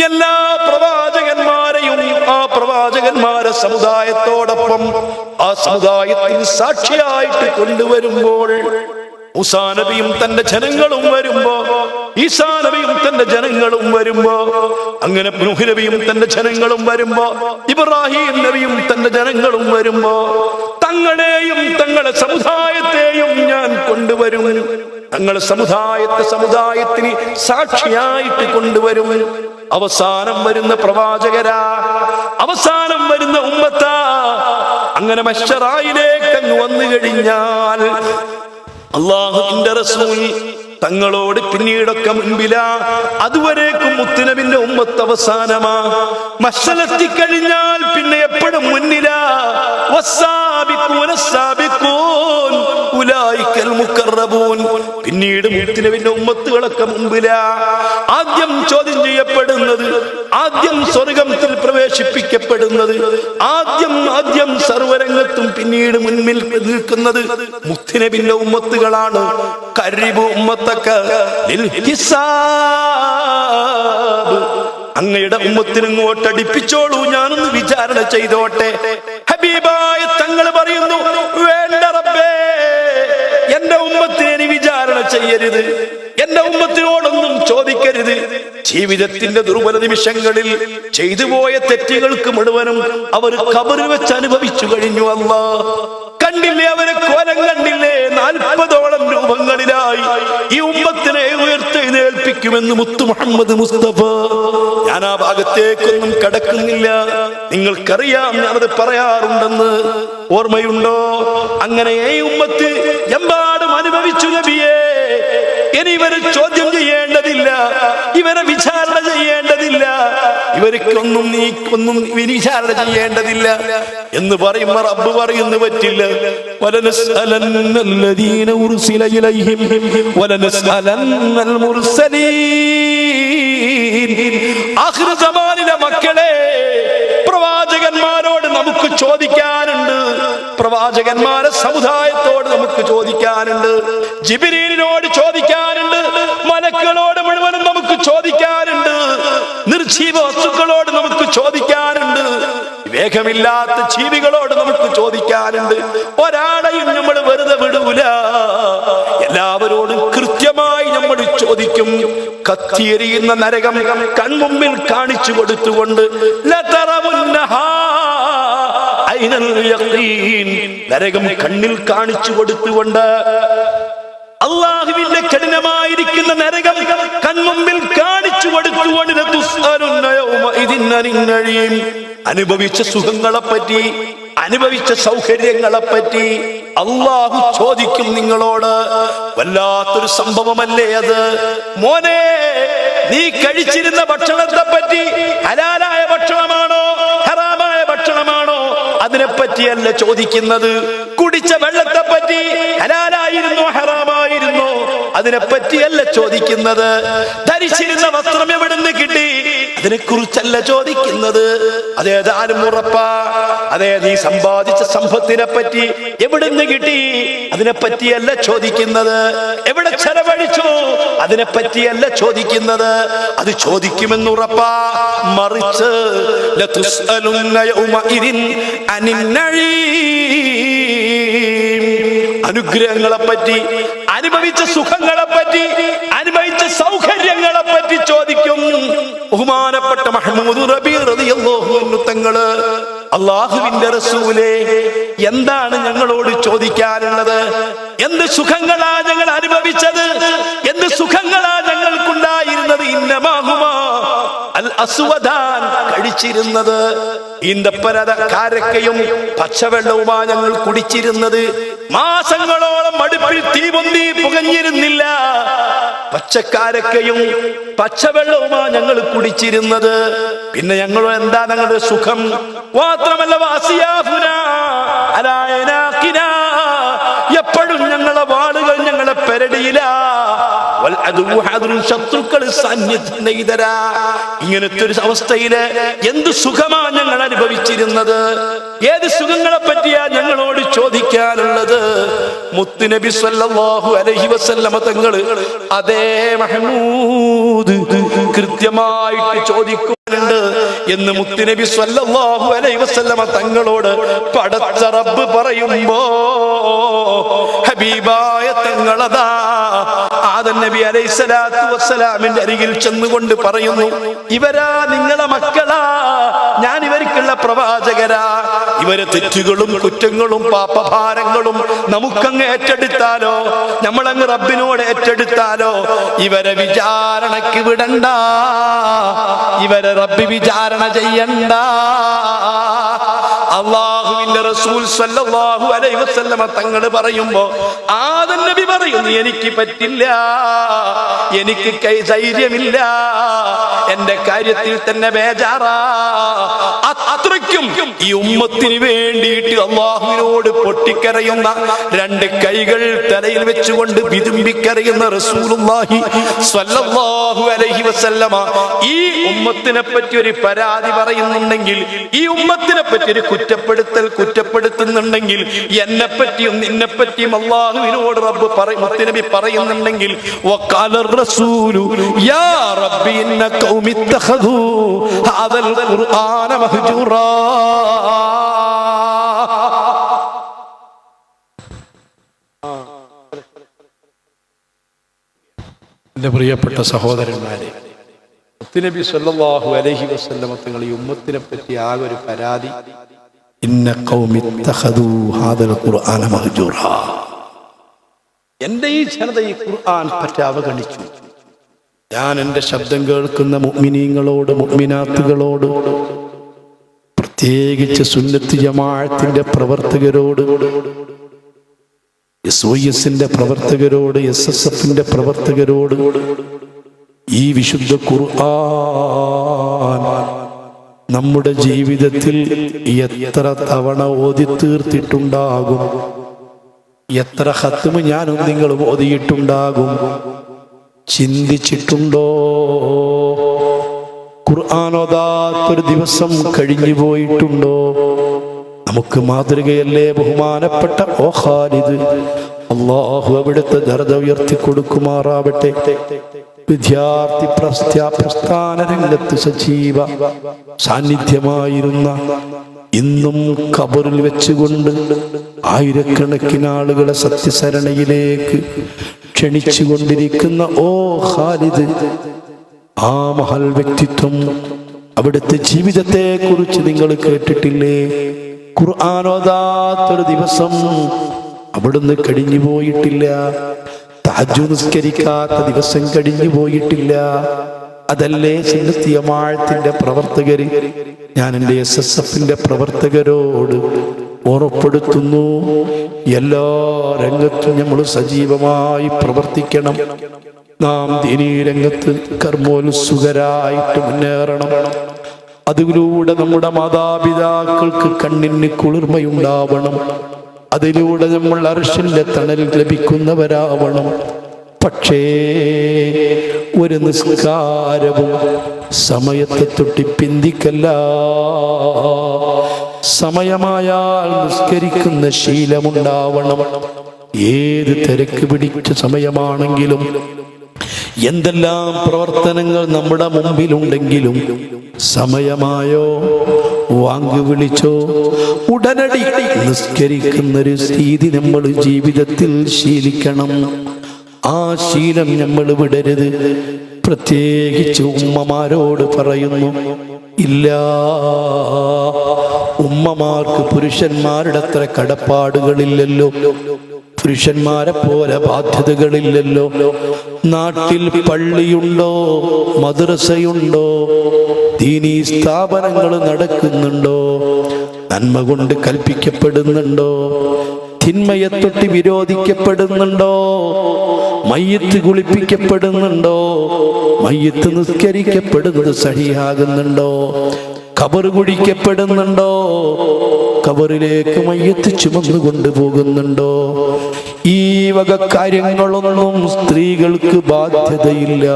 എല്ലാ പ്രവാചകന്മാരെയും ആ പ്രവാചകന്മാരെ സമുദായത്തോടൊപ്പം ആ സമുദായത്തിന് സാക്ഷിയായിട്ട് കൊണ്ടുവരുമ്പോൾ മൂസാ നബിയും തന്റെ ജനങ്ങളും വരുമ്പോ, ഈസാ നബിയും തന്റെ ജനങ്ങളും വരുമ്പോ, അങ്ങനെ നൂഹ് നബിയും തന്റെ ജനങ്ങളും വരുമ്പോ, ഇബ്രാഹിം നബിയും തന്റെ ജനങ്ങളും വരുമ്പോ, തങ്ങളെയും തങ്ങളെ സമുദായത്തെയും ഞാൻ കൊണ്ടുവരും. തങ്ങളെ സമുദായത്തിന് സാക്ഷിയായിട്ട് കൊണ്ടുവരും. അവസാനം വരുന്ന പ്രവാചകരാ, അവസാനം വരുന്ന ഉമ്മത്താ. അങ്ങനെ മശ്ശറായിലേക്ക് അങ്ങ് വന്നു കഴിഞ്ഞാൽ അല്ലാഹുവിന്റെ റസൂൽ തങ്ങളോട് പിന്നീടൊക്കെ മുൻപിലാ. അതുവരേക്കും മുത്തുനബിന്റെ ഉമ്മത്ത് അവസാനമാ. മശ്ശലെത്തിക്കഴിഞ്ഞാൽ പിന്നെ എപ്പോഴും മുന്നിലാ. പിന്നീട് മുത്തുനബിന്റെ ഉമ്മത്തുകളൊക്കെ മുമ്പിലാ. ആദ്യം ചോദ്യം ചെയ്യപ്പെടുന്നത്, ആദ്യം സ്വർഗത്തിൽ പ്രവേശിപ്പിക്കപ്പെടുന്നത്, ആദ്യം സർവരംഗത്തും പിന്നീട് മുൻപിൽ നിൽക്കുന്നത് മുത്തുനബിന്റെ ഉമ്മത്തുകളാണ്. കരിബു ഉമ്മത്തക്ക ലിൽ ഹിസാബ്. അങ്ങയുടെ ഉമ്മത്തിന് ഇങ്ങോട്ട് അടുപ്പിച്ചോളൂ, ഞാനൊന്ന് വിചാരണ ചെയ്തോട്ടെ. ഹബീബായ തങ്ങൾ പറയുന്നു, വേണ്ട റബ്ബേ, എന്റെ ഉമ്മത്തിനെ നീ വിചാരണ ചെയ്യരുത്, എന്റെ ഉമ്മത്തിനോടൊന്നും ചോദിക്കരുത്. ജീവിതത്തിന്റെ ദുർബല നിമിഷങ്ങളിൽ ചെയ്തു പോയ തെറ്റുകൾക്ക് മുഴുവനും അവർ ഖബറിൽ വെച്ച് അനുഭവിച്ചു കഴിഞ്ഞു. അല്ലാഹ് കണ്ടില്ലേ, അവരെ കോലം കണ്ടില്ലേ? 40ഓളം രൂപങ്ങളിലായി ഈ ഉമ്മത്തിനെ ഉയർത്തെഴുന്നേൽപ്പിക്കുമെന്ന് മുത്തു മുഹമ്മദ് മുസ്തഫ. ഞാൻ ആ ഭാഗത്തേക്കൊന്നും കടക്കുന്നില്ല, നിങ്ങൾക്കറിയാം ഞാനത് പറയാറുണ്ടെന്ന്. ഓർമ്മയുണ്ടോ? അങ്ങനെ ഈ ഉമ്മത്ത് എമ്പാടും അനുഭവിച്ചു നബിയേ. ഇനി ഇവരെ ചോദ്യം ചെയ്യേണ്ടതില്ല, ഇവരെ വിചാരണ ചെയ്യേണ്ടതില്ല, ഇവർക്കൊന്നും നീക്കൊന്നും വിചാരണ ചെയ്യേണ്ടതില്ല എന്ന് പറയുമ്പോൾ റബ്ബ് പറയുന്നു, പറ്റില്ല. വലനസ്അലന്നല്ലദീന ഉർസില ഇലൈഹിം വലനസ്അലന്നൽ മുർസലീൻ. ആഖിർ സമാനിലെ മക്കളെ, പ്രവാചകന്മാരോട് നമുക്ക് ചോദിക്കാനുണ്ട്, പ്രവാചകന്മാരെ സമുദായത്തോട് നമുക്ക് ചോദിക്കാനുണ്ട്, ജിബ്രീലിനോട് ചോദിക്കാനുണ്ട്, മലക്കുകളോട് മുഴുവനും നമുക്ക് ചോദിക്കാനുണ്ട്, നിർജീവ വസ്തുക്കളോട് നമുക്ക് ചോദിക്കാനുണ്ട്, വേഗമില്ലാത്ത ജീവികളോട് നമുക്ക് ചോദിക്കാനുണ്ട്. ഒരാളെയും നമ്മൾ വെറുതെ വിടൂല, എല്ലാവരോടും കൃത്യമായി നമ്മൾ ചോദിക്കും. കത്തിയെരിയുന്ന നരകം കൺമുമ്പിൽ കാണിച്ചു കൊടുത്തുകൊണ്ട് നരകം കണ്ണിൽ കാണിച്ചു കൊടുത്തുകൊണ്ട്, അള്ളാഹുവിന്റെ കഠിനമായിരിക്കുന്ന നരകം കൺമുമ്പിൽ കാണിച്ചു കൊടുത്തുകൊണ്ട് അനുഭവിച്ച സുഖങ്ങളെപ്പറ്റി, അനുഭവിച്ച സൗകര്യങ്ങളെപ്പറ്റി അള്ളാഹു ചോദിക്കും നിങ്ങളോട്. വല്ലാത്തൊരു സംഭവമല്ലേ അത്? മോനെ, നീ കഴിച്ചിരുന്ന ഭക്ഷണത്തെ പറ്റി, ഹലാലായ ഭക്ഷണമാണോ ഹറാമായ ഭക്ഷണമാണോ, അതിനെപ്പറ്റിയല്ല ചോദിക്കുന്നത്. കുടിച്ച വെള്ളത്തെ പറ്റി, ഹലാലായിരുന്നോ ഹറാമായിരുന്നോ, അതിനെപ്പറ്റിയല്ല ചോദിക്കുന്നത്. ധരിച്ചിരുന്ന വസ്ത്രം എവിടുന്ന് കിട്ടി, അതിനെ കുറിച്ചല്ല ചോദിക്കുന്നത്. അതേതാനും ഉറപ്പാ. അതേ, നീ സമ്പാദിച്ച സമ്പത്തിനെ പറ്റി എവിടുന്ന് കിട്ടി, അതിനെപ്പറ്റിയല്ല ചോദിക്കുന്നത്. എവിടെ ചെലവഴിച്ചു, അതിനെപ്പറ്റിയല്ല ചോദിക്കുന്നത്. അത് ചോദിക്കുമെന്നുറപ്പാ. മറിച്ച് ലതുസ്അലുന്ന യൗമഇദിൻ അനിൻ നഈം, അനുഗ്രഹങ്ങളെപ്പറ്റി, അനുഭവിച്ച സുഖങ്ങളെപ്പറ്റി, അനുഭവിച്ച സൗകര്യങ്ങളെപ്പറ്റി ചോദിക്കും. ബഹുമാനപ്പെട്ട മഹ്മൂദ് റബീ റളിയല്ലാഹു അൻഹു തങ്ങള്, അല്ലാഹുവിന്റെ റസൂലേ, എന്താണ് ഞങ്ങളോട് ചോദിക്കാനുള്ളത്? എന്ത് സുഖങ്ങളാ ഞങ്ങൾ അനുഭവിച്ചത്? എന്ത് സുഖങ്ങളാ ഞങ്ങൾക്കുണ്ടായിരുന്നത്? ഇന്നമാഹുമാ അൽ അസ്വദാൻ, കഴിച്ചിരുന്നത് ഈന്തപ്പനത കാരക്കയും പച്ചവെള്ളവുമാ ഞങ്ങൾ കുടിച്ചിരുന്നത്. മാസങ്ങളോളം അടുപ്പിൽ തീപൊന്തി പുകഞ്ഞിരുന്നില്ല. പച്ചക്കാരക്കയും പച്ചവെള്ളവുമാ ഞങ്ങൾ കുടിച്ചിരുന്നത്. പിന്നെ ഞങ്ങൾ എന്താ ഞങ്ങളുടെ സുഖം? മാത്രമല്ല എപ്പോഴും ഞങ്ങളെ വാളുകൾ ഞങ്ങളെ പെരടിയില. ശത്രുക്കൾ സന്നിഹിതരാ. ഇങ്ങനത്തെ ഒരു അവസ്ഥയില് എന്ത് സുഖമാ ഞങ്ങൾ അനുഭവിച്ചിരുന്നത്. ഏത് സുഖങ്ങളെ പറ്റിയാ ഞങ്ങളോട് ചോദിക്കാനുള്ളത്? മുത്തുനബി സല്ലല്ലാഹു അലൈഹി വസല്ലമ തങ്ങള് അതേ മഹ്മൂദ് കൃത്യമായിട്ട് ചോദിക്കുന്നുണ്ട് എന്ന് മുത്തുനബി സല്ലല്ലാഹു അലൈഹി വസല്ലമ തങ്ങളോട് പടച്ച റബ്ബ് പറയുമ്പോ ഹബീബായ തങ്ങളതാ ആദം നബി അലൈഹിസ്സലാത്തു വസ്സലാമിന്റെ അരികിൽ ചെന്നുകൊണ്ട് പറയുന്നു, ഇവരാ നിങ്ങളെ മക്കളാ, ഞാൻ ഇവർക്കുള്ള പ്രവാചകരാ. ഇവരെ തെറ്റുകളും കുറ്റങ്ങളും പാപഭാരങ്ങളും നമുക്കങ്ങ് ഏറ്റെടുത്താലോ, നമ്മളങ്ങ് റബ്ബിനോട് ഏറ്റെടുത്താലോ ഇവരെ വിചാരണയ്ക്ക് വിടണ്ട, ഇവരെ റബ്ബി വിചാരണ ചെയ്യണ്ട. അല്ലാഹുവിന്റെ റസൂൽ സല്ലല്ലാഹു അലൈഹി വസല്ലമ തങ്ങൾ പറയുമ്പോ ആദം നബി പറയുന്നു, എനിക്ക് പറ്റില്ല, എനിക്ക് ധൈര്യമില്ല, എന്റെ കാര്യത്തിൽ തന്നെ ബേജാറാ. അത്രയ്ക്കും ഈ ഉമ്മത്തിന് വേണ്ടിയിട്ട് അല്ലാഹുവിനോട് പൊട്ടിക്കരയുന്ന, രണ്ട് കൈകൾ തലയിൽ വെച്ചുകൊണ്ട് വിതുമ്പിക്കരയുന്ന റസൂലുള്ളാഹി സ്വല്ലല്ലാഹു അലൈഹി വസല്ലമ ഈ ഉമ്മത്തിനെ പറ്റി ഒരു പരാതി പറയുന്നുണ്ടെങ്കിൽ, ഈ ഉമ്മത്തിനെ പറ്റി ഒരു കുറ്റപ്പെടുത്തുന്നുണ്ടെങ്കിൽ, എന്നെ പറ്റിയും നിന്നെ പറ്റിയും അല്ലാഹുവിനോട് റബ്ബ് മുത്തുനബി പറയുന്നുണ്ടെങ്കിൽ, വഖാല റസൂലു യാ റബ്ബി ഇന്ന ഖൗമി ഇത്തഖദൂ ഹാദൽ ഖുർആന മഹ്ജൂറാ. എന്റെ പ്രിയപ്പെട്ട സഹോദരന്മാരെ, മുത്തുനബി സല്ലല്ലാഹു അലൈഹി വസല്ലമ തങ്ങൾ ഈ ഉമ്മത്തിനെ പറ്റി ആകെ ഒരു പരാതി, ഇന്ന ഖൗമി ഇത്തഖദൂ ഹാദൽ ഖുർആന മഹ്ജൂറാ. എന്റെ ഈ ജനത ഈ ഖുർആൻ പറ്റി അവഗണിച്ചു. ഞാൻ എന്റെ ശബ്ദം കേൾക്കുന്ന മുഅ്മിനീങ്ങളോട്, മുഅ്മിനാത്തുകളോട്, പ്രത്യേകിച്ച് സുന്നത്ത് ജമാഅത്തിന്റെ പ്രവർത്തകരോട്, SYSന്റെ പ്രവർത്തകരോട്, SSFന്റെ പ്രവർത്തകരോട് ഈ വിശുദ്ധ ഖുർആൻ നമ്മുടെ ജീവിതത്തിൽ എത്ര തവണ ഓതി തീർത്തിട്ടുണ്ടാകും, എത്ര ഖത്മ് ഞാനും നിങ്ങളും ഓതിയിട്ടുണ്ടാകും, ചിന്തിച്ചിട്ടുണ്ടോ? ഖുർആൻ ഓതാത്തൊരു ദിവസം കഴിഞ്ഞു പോയിട്ടുണ്ടോ? നമുക്ക് മാതൃകയല്ലേ ബഹുമാനപ്പെട്ട ഓ ഖാലിദ്, അല്ലാഹു അവിടുത്തെ ദർജ ഉയർത്തി കൊടുക്കുമാറാവട്ടെ. വിദ്യാർത്ഥി പ്രസ്ഥാന രംഗത്ത് സജീവ സാന്നിധ്യമായിരുന്ന, ഇന്നും ഖബറിൽ വെച്ചുകൊണ്ട് ആയിരക്കണക്കിന് ആളുകളെ സത്യസരണയിലേക്ക് ക്ഷണിച്ചുകൊണ്ടിരിക്കുന്ന ഓ ഖാലിദ്, ആ മഹൽ വ്യക്തിത്വം, അവിടുത്തെ ജീവിതത്തെ കുറിച്ച് നിങ്ങൾ കേട്ടിട്ടില്ലേ? ഖുർആൻ ഓതാത്തൊരു ദിവസം അവിടുന്ന് കഴിഞ്ഞു പോയിട്ടില്ല, തഹജ്ജുദ് നിസ്കരിക്കാത്ത ദിവസം കഴിഞ്ഞു പോയിട്ടില്ല. അതല്ലേ സുന്നത്ത് ജമാഅത്തിന്റെ പ്രവർത്തകര്. ഞാൻ എൻ്റെ SSFന്റെ പ്രവർത്തകരോട് ഓർമ്മപ്പെടുത്തുന്നു, എല്ലാ രംഗത്തും നമ്മൾ സജീവമായി പ്രവർത്തിക്കണം. നാം ദീനീ രംഗത്ത് കർമ്മോത്സുകരായിട്ട് മുന്നേറണം. അതിലൂടെ നമ്മുടെ മാതാപിതാക്കൾക്ക് കണ്ണിന് കുളിർമയുണ്ടാവണം. അതിലൂടെ നമ്മൾ അർശിന്റെ തണൽ ലഭിക്കുന്നവരാവണം. പക്ഷേ ഒരു നിസ്കാരവും സമയത്തെ തൊട്ടി പിന്തിക്കല്ല. സമയമായാൽ നിസ്കരിക്കുന്ന ശീലമുണ്ടാവണം. ഏത് തിരക്ക് പിടിച്ച സമയമാണെങ്കിലും, എന്തെല്ലാം പ്രവർത്തനങ്ങൾ നമ്മുടെ മുമ്പിലുണ്ടെങ്കിലും, സമയമായോ വാങ്ങി വിളിച്ചോ ഉടനടി നിസ്കരിക്കുന്നൊരു രീതി നമ്മൾ ജീവിതത്തിൽ ശീലിക്കണം. ആ ശീലം നമ്മൾ വിടരുത്. പ്രത്യേകിച്ച് ഉമ്മമാരോട് പറയുന്നു, ഇല്ല, ഉമ്മമാർക്ക് പുരുഷന്മാരുടെ അത്ര കടപ്പാടുകളില്ലല്ലോ, പുരുഷന്മാരെ പോലെ ബാധ്യതകളില്ലല്ലോ. നാട്ടിൽ പള്ളിയുണ്ടോ, മദ്രസയുണ്ടോ, ദീനീ സ്ഥാപനങ്ങൾ നടക്കുന്നുണ്ടോ, നന്മ കൊണ്ട് കൽപ്പിക്കപ്പെടുന്നുണ്ടോ, തിന്മയെ തൊട്ട് വിരോധിക്കപ്പെടുന്നുണ്ടോ, മയ്യത്ത് കുളിപ്പിക്കപ്പെടുന്നുണ്ടോ, മയ്യത്ത് നിസ്കരിക്കപ്പെടുന്നത് സഹിയാകുന്നുണ്ടോ, ഖബർ കുഴിക്കപ്പെടുന്നുണ്ടോ? ഖബറിലേക്ക് മയ്യത്ത് ചുമന്നു കൊണ്ടുപോകുന്നുണ്ടോ? ഈ വക കാര്യങ്ങളൊന്നും സ്ത്രീകൾക്ക് ബാധ്യതയില്ല,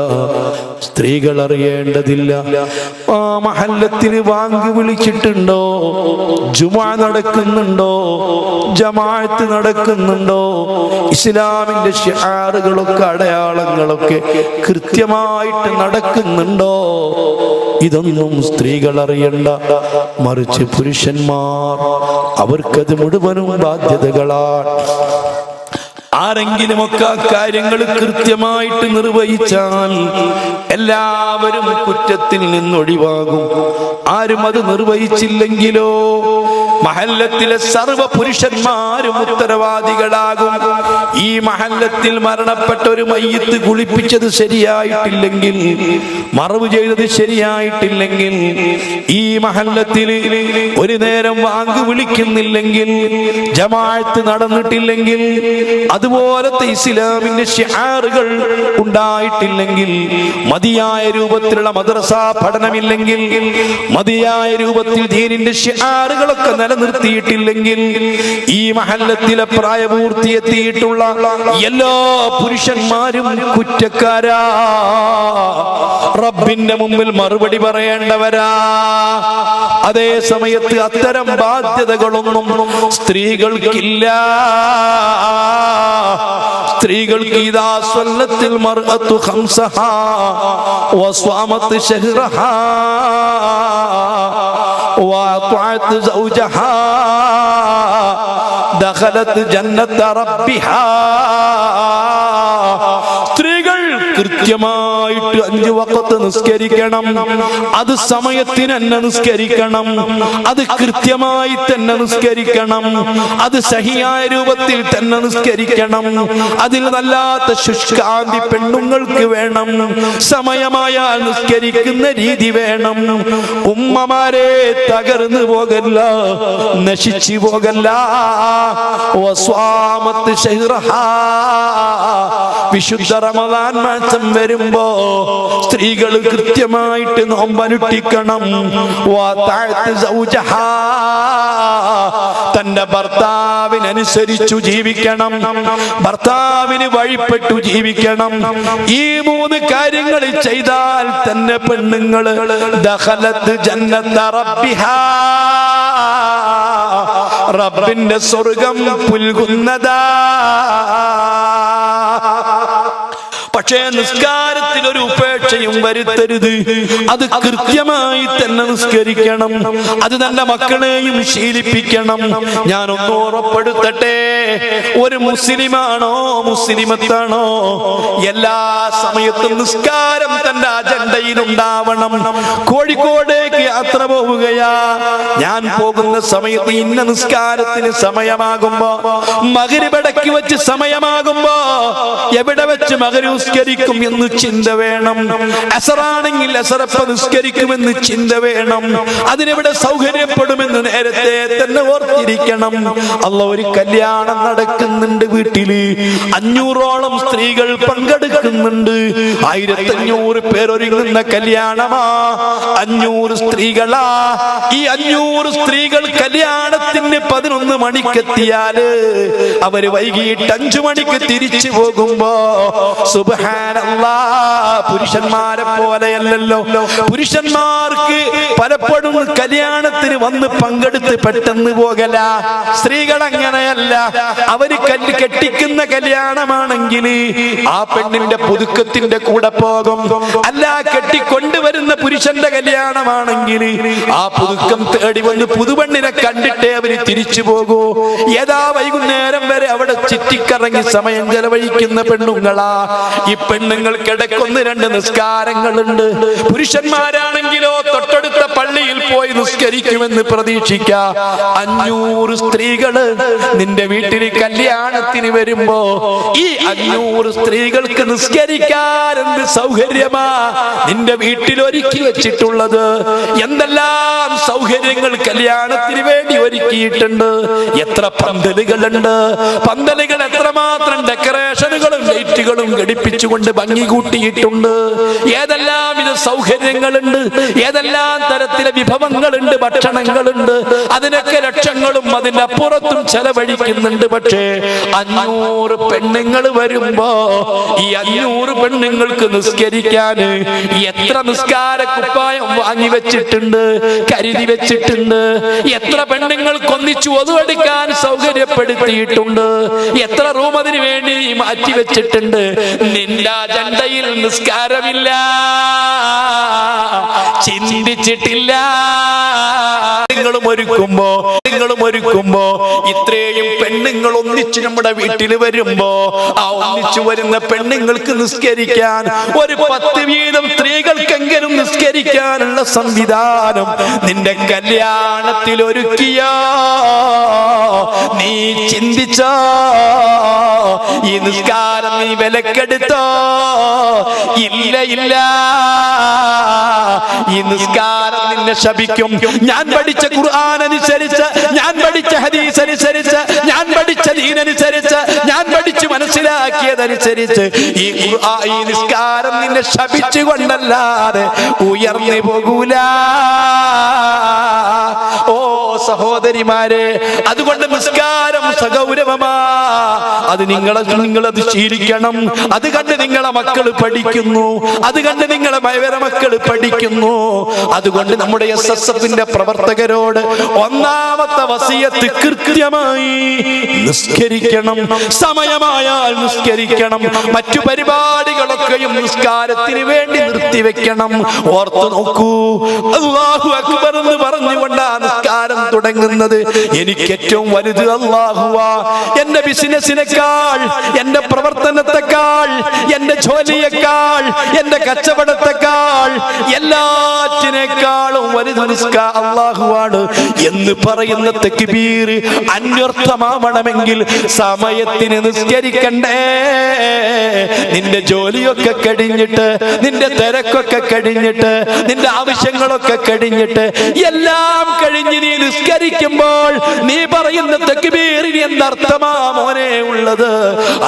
സ്ത്രീകൾ അറിയേണ്ടതില്ല. ആ മഹല്ലത്തിന് വാങ്ക് വിളിച്ചിട്ടുണ്ടോ? ജുമാ നടക്കുന്നുണ്ടോ? ജമാഅത്ത് നടക്കുന്നുണ്ടോ? ഇസ്ലാമിന്റെ ശിആറുകളൊക്കെ അടയാളങ്ങളൊക്കെ കൃത്യമായിട്ട് നടക്കുന്നുണ്ടോ? ഇതൊന്നും സ്ത്രീകൾ അറിയണ്ട. മറിച്ച് പുരുഷന്മാർ, അവർക്കത് മുഴുവനും ബാധ്യതകളാണ്. ആരെങ്കിലുമൊക്കെ ആ കാര്യങ്ങൾ കൃത്യമായിട്ട് നിർവഹിച്ചാൽ എല്ലാവരും കുറ്റത്തിൽ നിന്നൊഴിവാകും. ആരും അത് നിർവഹിച്ചില്ലെങ്കിലോ മഹല്ലത്തിലെ സർവ പുരുഷന്മാരും ഉത്തരവാദികളാകും. ഈ മഹല്ലത്തിൽ മരണപ്പെട്ട ഒരു മയ്യിത്ത് കുളിപ്പിച്ചത് ശരിയായിട്ടില്ലെങ്കിൽ, മറവ് ചെയ്തത് ശരിയായിട്ടില്ലെങ്കിൽ, ഈ മഹല്ലത്തിൽ ഒരു നേരം വാങ്ക് വിളിക്കുന്നില്ലെങ്കിൽ, ജമാഅത്ത് നടന്നിട്ടില്ലെങ്കിൽ, അതുപോലത്തെ ഇസ്ലാമിന്റെ ശിആറുകൾ ഉണ്ടായിട്ടില്ലെങ്കിൽ, മതിയായ രൂപത്തിലുള്ള മദ്രസ പഠനമില്ലെങ്കിൽ, മതിയായ രൂപത്തിൽ ദീനിന്റെ ശിആറുകളൊക്കെ നിലനിർത്തിയിട്ടില്ലെങ്കിൽ, ഈ മഹല്ലത്തിലെ പ്രായപൂർത്തിയെത്തിയിട്ടുള്ള എല്ലാ പുരുഷന്മാരും കുറ്റക്കാരാ, റബ്ബിന്റെ മുമ്പിൽ മറുപടി പറയേണ്ടവരാ. അതേ സമയത്ത് അത്തരം ബാധ്യതകളൊന്നും സ്ത്രീകൾക്കില്ല. സ്ത്രീകൾക്ക് ഇദാ സ്വല്ലത്തിൽ മർഅതു ഖംസഹാ വസ്വാമത് ശഹ്റഹാ വഅതഅത് സൗജഹാ ദഖലത് ജന്നത റബ്ബിഹാ. സ്ത്രീകൾ കൃത്യമായിട്ട് 5 വഖത്ത് നിസ്കരിക്കണം. അത് സമയത്തിന് തന്നെ നിസ്കരിക്കണം. അത് കൃത്യമായി തന്നെ നിസ്കരിക്കണം. അത് സഹിയായ രൂപത്തിൽ തന്നെ നിസ്കരിക്കണം. അതിൽ നല്ലാത്ത ശുഷ്കാന്തി പെണ്ണുങ്ങൾക്ക് വേണം. സമയമായാൽ നിസ്കരിക്കുന്ന രീതി വേണം. ഉമ്മമാരെ തകർന്നു പോകല്ല, നശിച്ചു പോകല്ല. വസ്വാമത്ത് ശഹ്റഹാ, വിശുദ്ധ റമദാൻ മാസം വരുമ്പോ സ്ത്രീകൾ കൃത്യമായിട്ട് നോമ്പനുഷ്ഠിക്കണം. തന്റെ ഭർത്താവിനനുസരിച്ചു ജീവിക്കണം, ഭർത്താവിന് വഴിപ്പെട്ടു ജീവിക്കണം. ഈ 3 കാര്യങ്ങൾ ചെയ്താൽ തന്നെ പെണ്ണുങ്ങൾ ദഖലത്ത് ജന്നത റബ്ബിഹാ, റബ്ബിന്റെ സ്വർഗം പുൽകുന്നതാ. പക്ഷേ നിസ്കാരത്തിൽ ഒരു ഉപേക്ഷയും വരുത്തരുത്. അത് കൃത്യമായി തന്നെ നിസ്കരിക്കണം. അത് തന്നെ മക്കളെയും ശീലിപ്പിക്കണം. ഞാനൊന്ന് ഉറപ്പെടുത്തട്ടെ, ഒരു മുസ്ലിമാണോ മുസ്ലിമത്താണോ, എല്ലാ സമയത്തും നിസ്കാരം തന്റെ അജണ്ടയിൽ ഉണ്ടാവണം. കോഴിക്കോടേക്ക് യാത്ര പോവുകയാ, ഞാൻ പോകുന്ന സമയത്ത് ഇന്ന നിസ്കാരത്തിന് സമയമാകുമ്പോ, മഗ്‌രിബ് ഇടയ്ക്ക് വെച്ച് സമയമാകുമ്പോ എവിടെ വെച്ച് മഗ്‌രിബ് നിസ്കരിക്കും എന്ന് ചിന്ത വേണം. അസറാണെങ്കിൽ അസറപ്പ നിസ്കരിക്കുമെന്ന് ചിന്ത വേണം. അതിനെവിടെ സൗകര്യപ്പെടുമെന്ന് നേരത്തെ തന്നെ ഓർത്തിരിക്കണം. അല്ലാഹ്, ഒരു കല്യാണം നടക്കുന്നുണ്ട് വീട്ടില്, 500ഓളം സ്ത്രീകൾ പങ്കെടുക്കുന്നുണ്ട്. 1500 പേരൊരുങ്ങുന്ന കല്യാണമാ, 500 സ്ത്രീകളാ. ഈ 500 സ്ത്രീകൾ കല്യാണത്തിന് 11 മണിക്കെത്തിയാല് അവര് വൈകിട്ട് 5 മണിക്ക് തിരിച്ചു പോകുമ്പോ സുബ്ഹാനല്ലാഹ്, പുരുഷന്മാരെ പോലെയല്ലല്ലോ. പുരുഷന്മാർക്ക് പലപ്പോഴും കല്യാണത്തിന് വന്ന് പങ്കെടുത്ത് പെട്ടെന്ന് പോകല. സ്ത്രീകൾ അങ്ങനെയല്ല. അവര് കെട്ടിക്കുന്ന കല്യാണമാണെങ്കിൽ ആ പെണ്ണിന്റെ പുതുക്കത്തിന്റെ കൂടെ പോകും. അല്ല, കെട്ടിക്കൊണ്ടുവരുന്ന പുരുഷന്റെ കല്യാണമാണെങ്കിൽ ആ പുതുക്കം തേടി വന്ന് പുതുപെണ്ണിനെ കണ്ടിട്ടേ അവര് തിരിച്ചു പോകൂ. ഏതാ വൈകുന്നേരം വരെ അവിടെ ചുറ്റിക്കറങ്ങി സമയം ചെലവഴിക്കുന്ന പെണ്ണുങ്ങളാ. ഈ പെണ്ണുങ്ങൾക്കിടയ്ക്ക് 1-2 നിസ്കാരങ്ങളുണ്ട്. പുരുഷന്മാരാണെങ്കിലോ തൊട്ടടുത്ത പള്ളിയിൽ പോയി നിസ്കരിക്കുമെന്ന് പ്രതീക്ഷിക്കാം. 500 സ്ത്രീകള് നിന്റെ വീട്ടിൽ കല്യാണത്തിന് വരുമ്പോ ഈ 500 സ്ത്രീകൾക്ക് നിസ്കരിക്കാൻ എന്ത് സൗകര്യമാ നിന്റെ വീട്ടിൽ ഒരുക്കി വെച്ചിട്ടുള്ളത്. എന്തെല്ലാം സൗകര്യങ്ങൾ കല്യാണത്തിന് വേണ്ടി ഒരുക്കിയിട്ടുണ്ട്. എത്ര പന്തലുകളുണ്ട്. പന്തലുകൾ എത്രമാത്രം ഡെക്കറേഷനുകളും ലൈറ്റുകളും ഘടിപ്പിച്ചുകൊണ്ട് ഭംഗി കൂട്ടിയിട്ടുണ്ട്. നൽകിയിട്ടുണ്ട്. ഏതെല്ലാം ഇത് സൗകര്യങ്ങളുണ്ട്, ഏതെല്ലാം തരത്തിലെ വിഭവങ്ങളുണ്ട്, ഭക്ഷണങ്ങളുണ്ട്. അതിനൊക്കെ ലക്ഷങ്ങളും അതിന്റെ അപ്പുറത്തും ചെലവഴിക്കുന്നുണ്ട്. പക്ഷേ 500 പെണ്ണുങ്ങൾ വരുമ്പോ ഈ 500 പെണ്ണുങ്ങൾക്ക് നിസ്കരിക്കാൻ എത്ര നിസ്കാര കുപ്പായം വാങ്ങി വെച്ചിട്ടുണ്ട്, കരുതി വെച്ചിട്ടുണ്ട്. എത്ര പെണ്ണുങ്ങൾക്ക് ഒന്നിച്ചു ഒതുവെടുക്കാൻ സൗകര്യപ്പെടുത്തിയിട്ടുണ്ട്. എത്ര റൂം അതിനു വേണ്ടി മാറ്റി വെച്ചിട്ടുണ്ട്. നിന്റെ അജണ്ടയിൽ നിസ്കാരമില്ല, ചിന്തിച്ചിട്ടില്ല. ഒരുക്കുമ്പോ ഇത്രയും പെണ്ണുങ്ങൾ ഒന്നിച്ച് നമ്മുടെ വീട്ടിൽ വരുമ്പോ ആ ഒന്നിച്ചു വരുന്ന പെണ്ണുങ്ങൾക്ക് നിസ്കരിക്കാൻ ഒരു 10 വീതം സ്ത്രീകൾക്കെങ്കിലും നിസ്കരിക്കാനുള്ള സംവിധാനം നിന്റെ കല്യാണത്തിൽ ഒരുക്കിയോ? നീ ചിന്തിച്ചോ? ഈ നിസ്കാരം നീ വിലക്കെടുത്തോ? ഇല്ല. ഈ നിസ്കാരം നിന്നെ ശപിക്കും. ഞാൻ പഠിച്ച ഖുർആൻ അനുസരിച്ച്, ഞാൻ പഠിച്ച ഹദീസ് അനുസരിച്ച്, ഞാൻ പഠിച്ച ദീൻ അനുസരിച്ച്, ഞാൻ പഠിച്ചു മനസ്സിലാക്കിയതനുസരിച്ച് ഈ നിസ്കാരം നിന്നെ ശപിച്ചുകൊണ്ടല്ലാതെ ഉയർന്നു പോകൂല. ഓ സഹോദരിമാരെ, അതുകൊണ്ട് നിസ്കാരം സഗൗരവമാ. അത് നിങ്ങളത് ശീലിക്കണം. അത് കണ്ട് നിങ്ങളെ മക്കൾ പഠിക്കുന്നു, അത് കണ്ട് നിങ്ങളെ മക്കൾ പഠിക്കുന്നു. അതുകൊണ്ട് നമ്മുടെ SSFന്റെ പ്രവർത്തകരോട് ഒന്നാമത്തെ വസിയത്ത് കൃത്യമായി നിസ്കരിക്കണം. സമയമായാൽ നിസ്കരിക്കണം. മറ്റു പരിപാടികളൊക്കെയും നിസ്കാരത്തിന് വേണ്ടി നിർത്തിവെക്കണം. ഓർത്തു നോക്കൂ, അല്ലാഹു അക്ബർ എന്ന് പറഞ്ഞുകൊണ്ടാണ് നിസ്കാരം തുടങ്ങുന്നത്. എനിക്ക് ഏറ്റവും വലുത് അല്ലാഹുവാ. എന്റെ ബിസിനസിനേക്കാൾ, എന്റെ പ്രവർത്തനത്തെക്കാൾ, എന്റെ ജോലിയേക്കാൾ, എന്റെ കച്ചവടത്തെക്കാൾ, എല്ലാറ്റിനേക്കാളും വലുത് അല്ലാഹുവാണ് എന്ന് പറയുന്ന തക്ബീർ അന്വർത്ഥമാവണമെങ്കിൽ സമയത്തിന് നിസ്കരിക്കണ്ടേ? നിന്റെ ജോലിയൊക്കെ കഴിഞ്ഞിട്ട്, നിന്റെ തിരക്കൊക്കെ കഴിഞ്ഞിട്ട്, നിന്റെ ആവശ്യങ്ങളൊക്കെ കഴിഞ്ഞിട്ട്, എല്ലാം കഴിഞ്ഞ് നീ നിസ്കരിക്കുമ്പോൾ നീ പറയുന്ന തക്ബീറിന് എന്തർത്ഥമാ മോനെ ഉള്ളത്?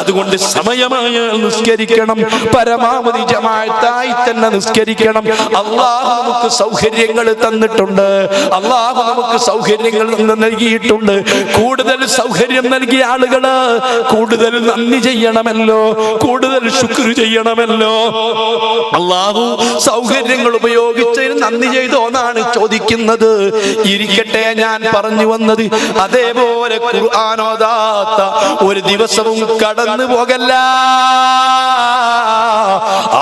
അതുകൊണ്ട് സമയമായാൽ നിസ്കരിക്കണം. പരമാവധി ജമാഅത്തായി തന്നെ നിസ്കരിക്കണം. അല്ലാഹു നമുക്ക് സൗകര്യങ്ങൾ തന്നിട്ടുണ്ട്. അല്ലാഹു നമുക്ക് സൗകര്യങ്ങൾ നൽകിയിട്ടുണ്ട്. കൂടുതൽ സൗകര്യം നൽകിയ ആളുകള് കൂടുതൽ നന്ദി ചെയ്യണമല്ലോ, കൂടുതൽ ശുക്ർ ചെയ്യണമല്ലോ. അല്ലാഹു സൗകര്യങ്ങൾ ഉപയോഗിച്ചതിന് നന്ദി ചെയ്തോന്നാണ് ചോദിക്കുന്നത്. ഇരിക്കട്ടെ, ഞാൻ പറഞ്ഞു വന്നത് അതേപോലെ ഖുർആൻ ഓതാത്ത ഒരു ദിവസവും കടന്നു പോകല്ല.